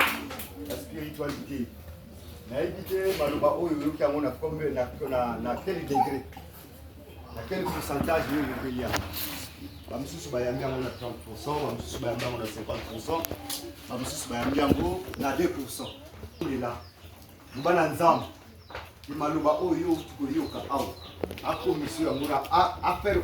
la spiritualité. Na évité maloba oyo qui a mon combien na quel degré, na quel pourcentage de payer. Bamisusu bayambi yango na 30%, bamisusu bayambi yango na 50%, bamisusu bayambi yango na 2%. Il est là. Nous bana nzambe. Maloba oyo tukoyoka awa. A commission ya mura a faire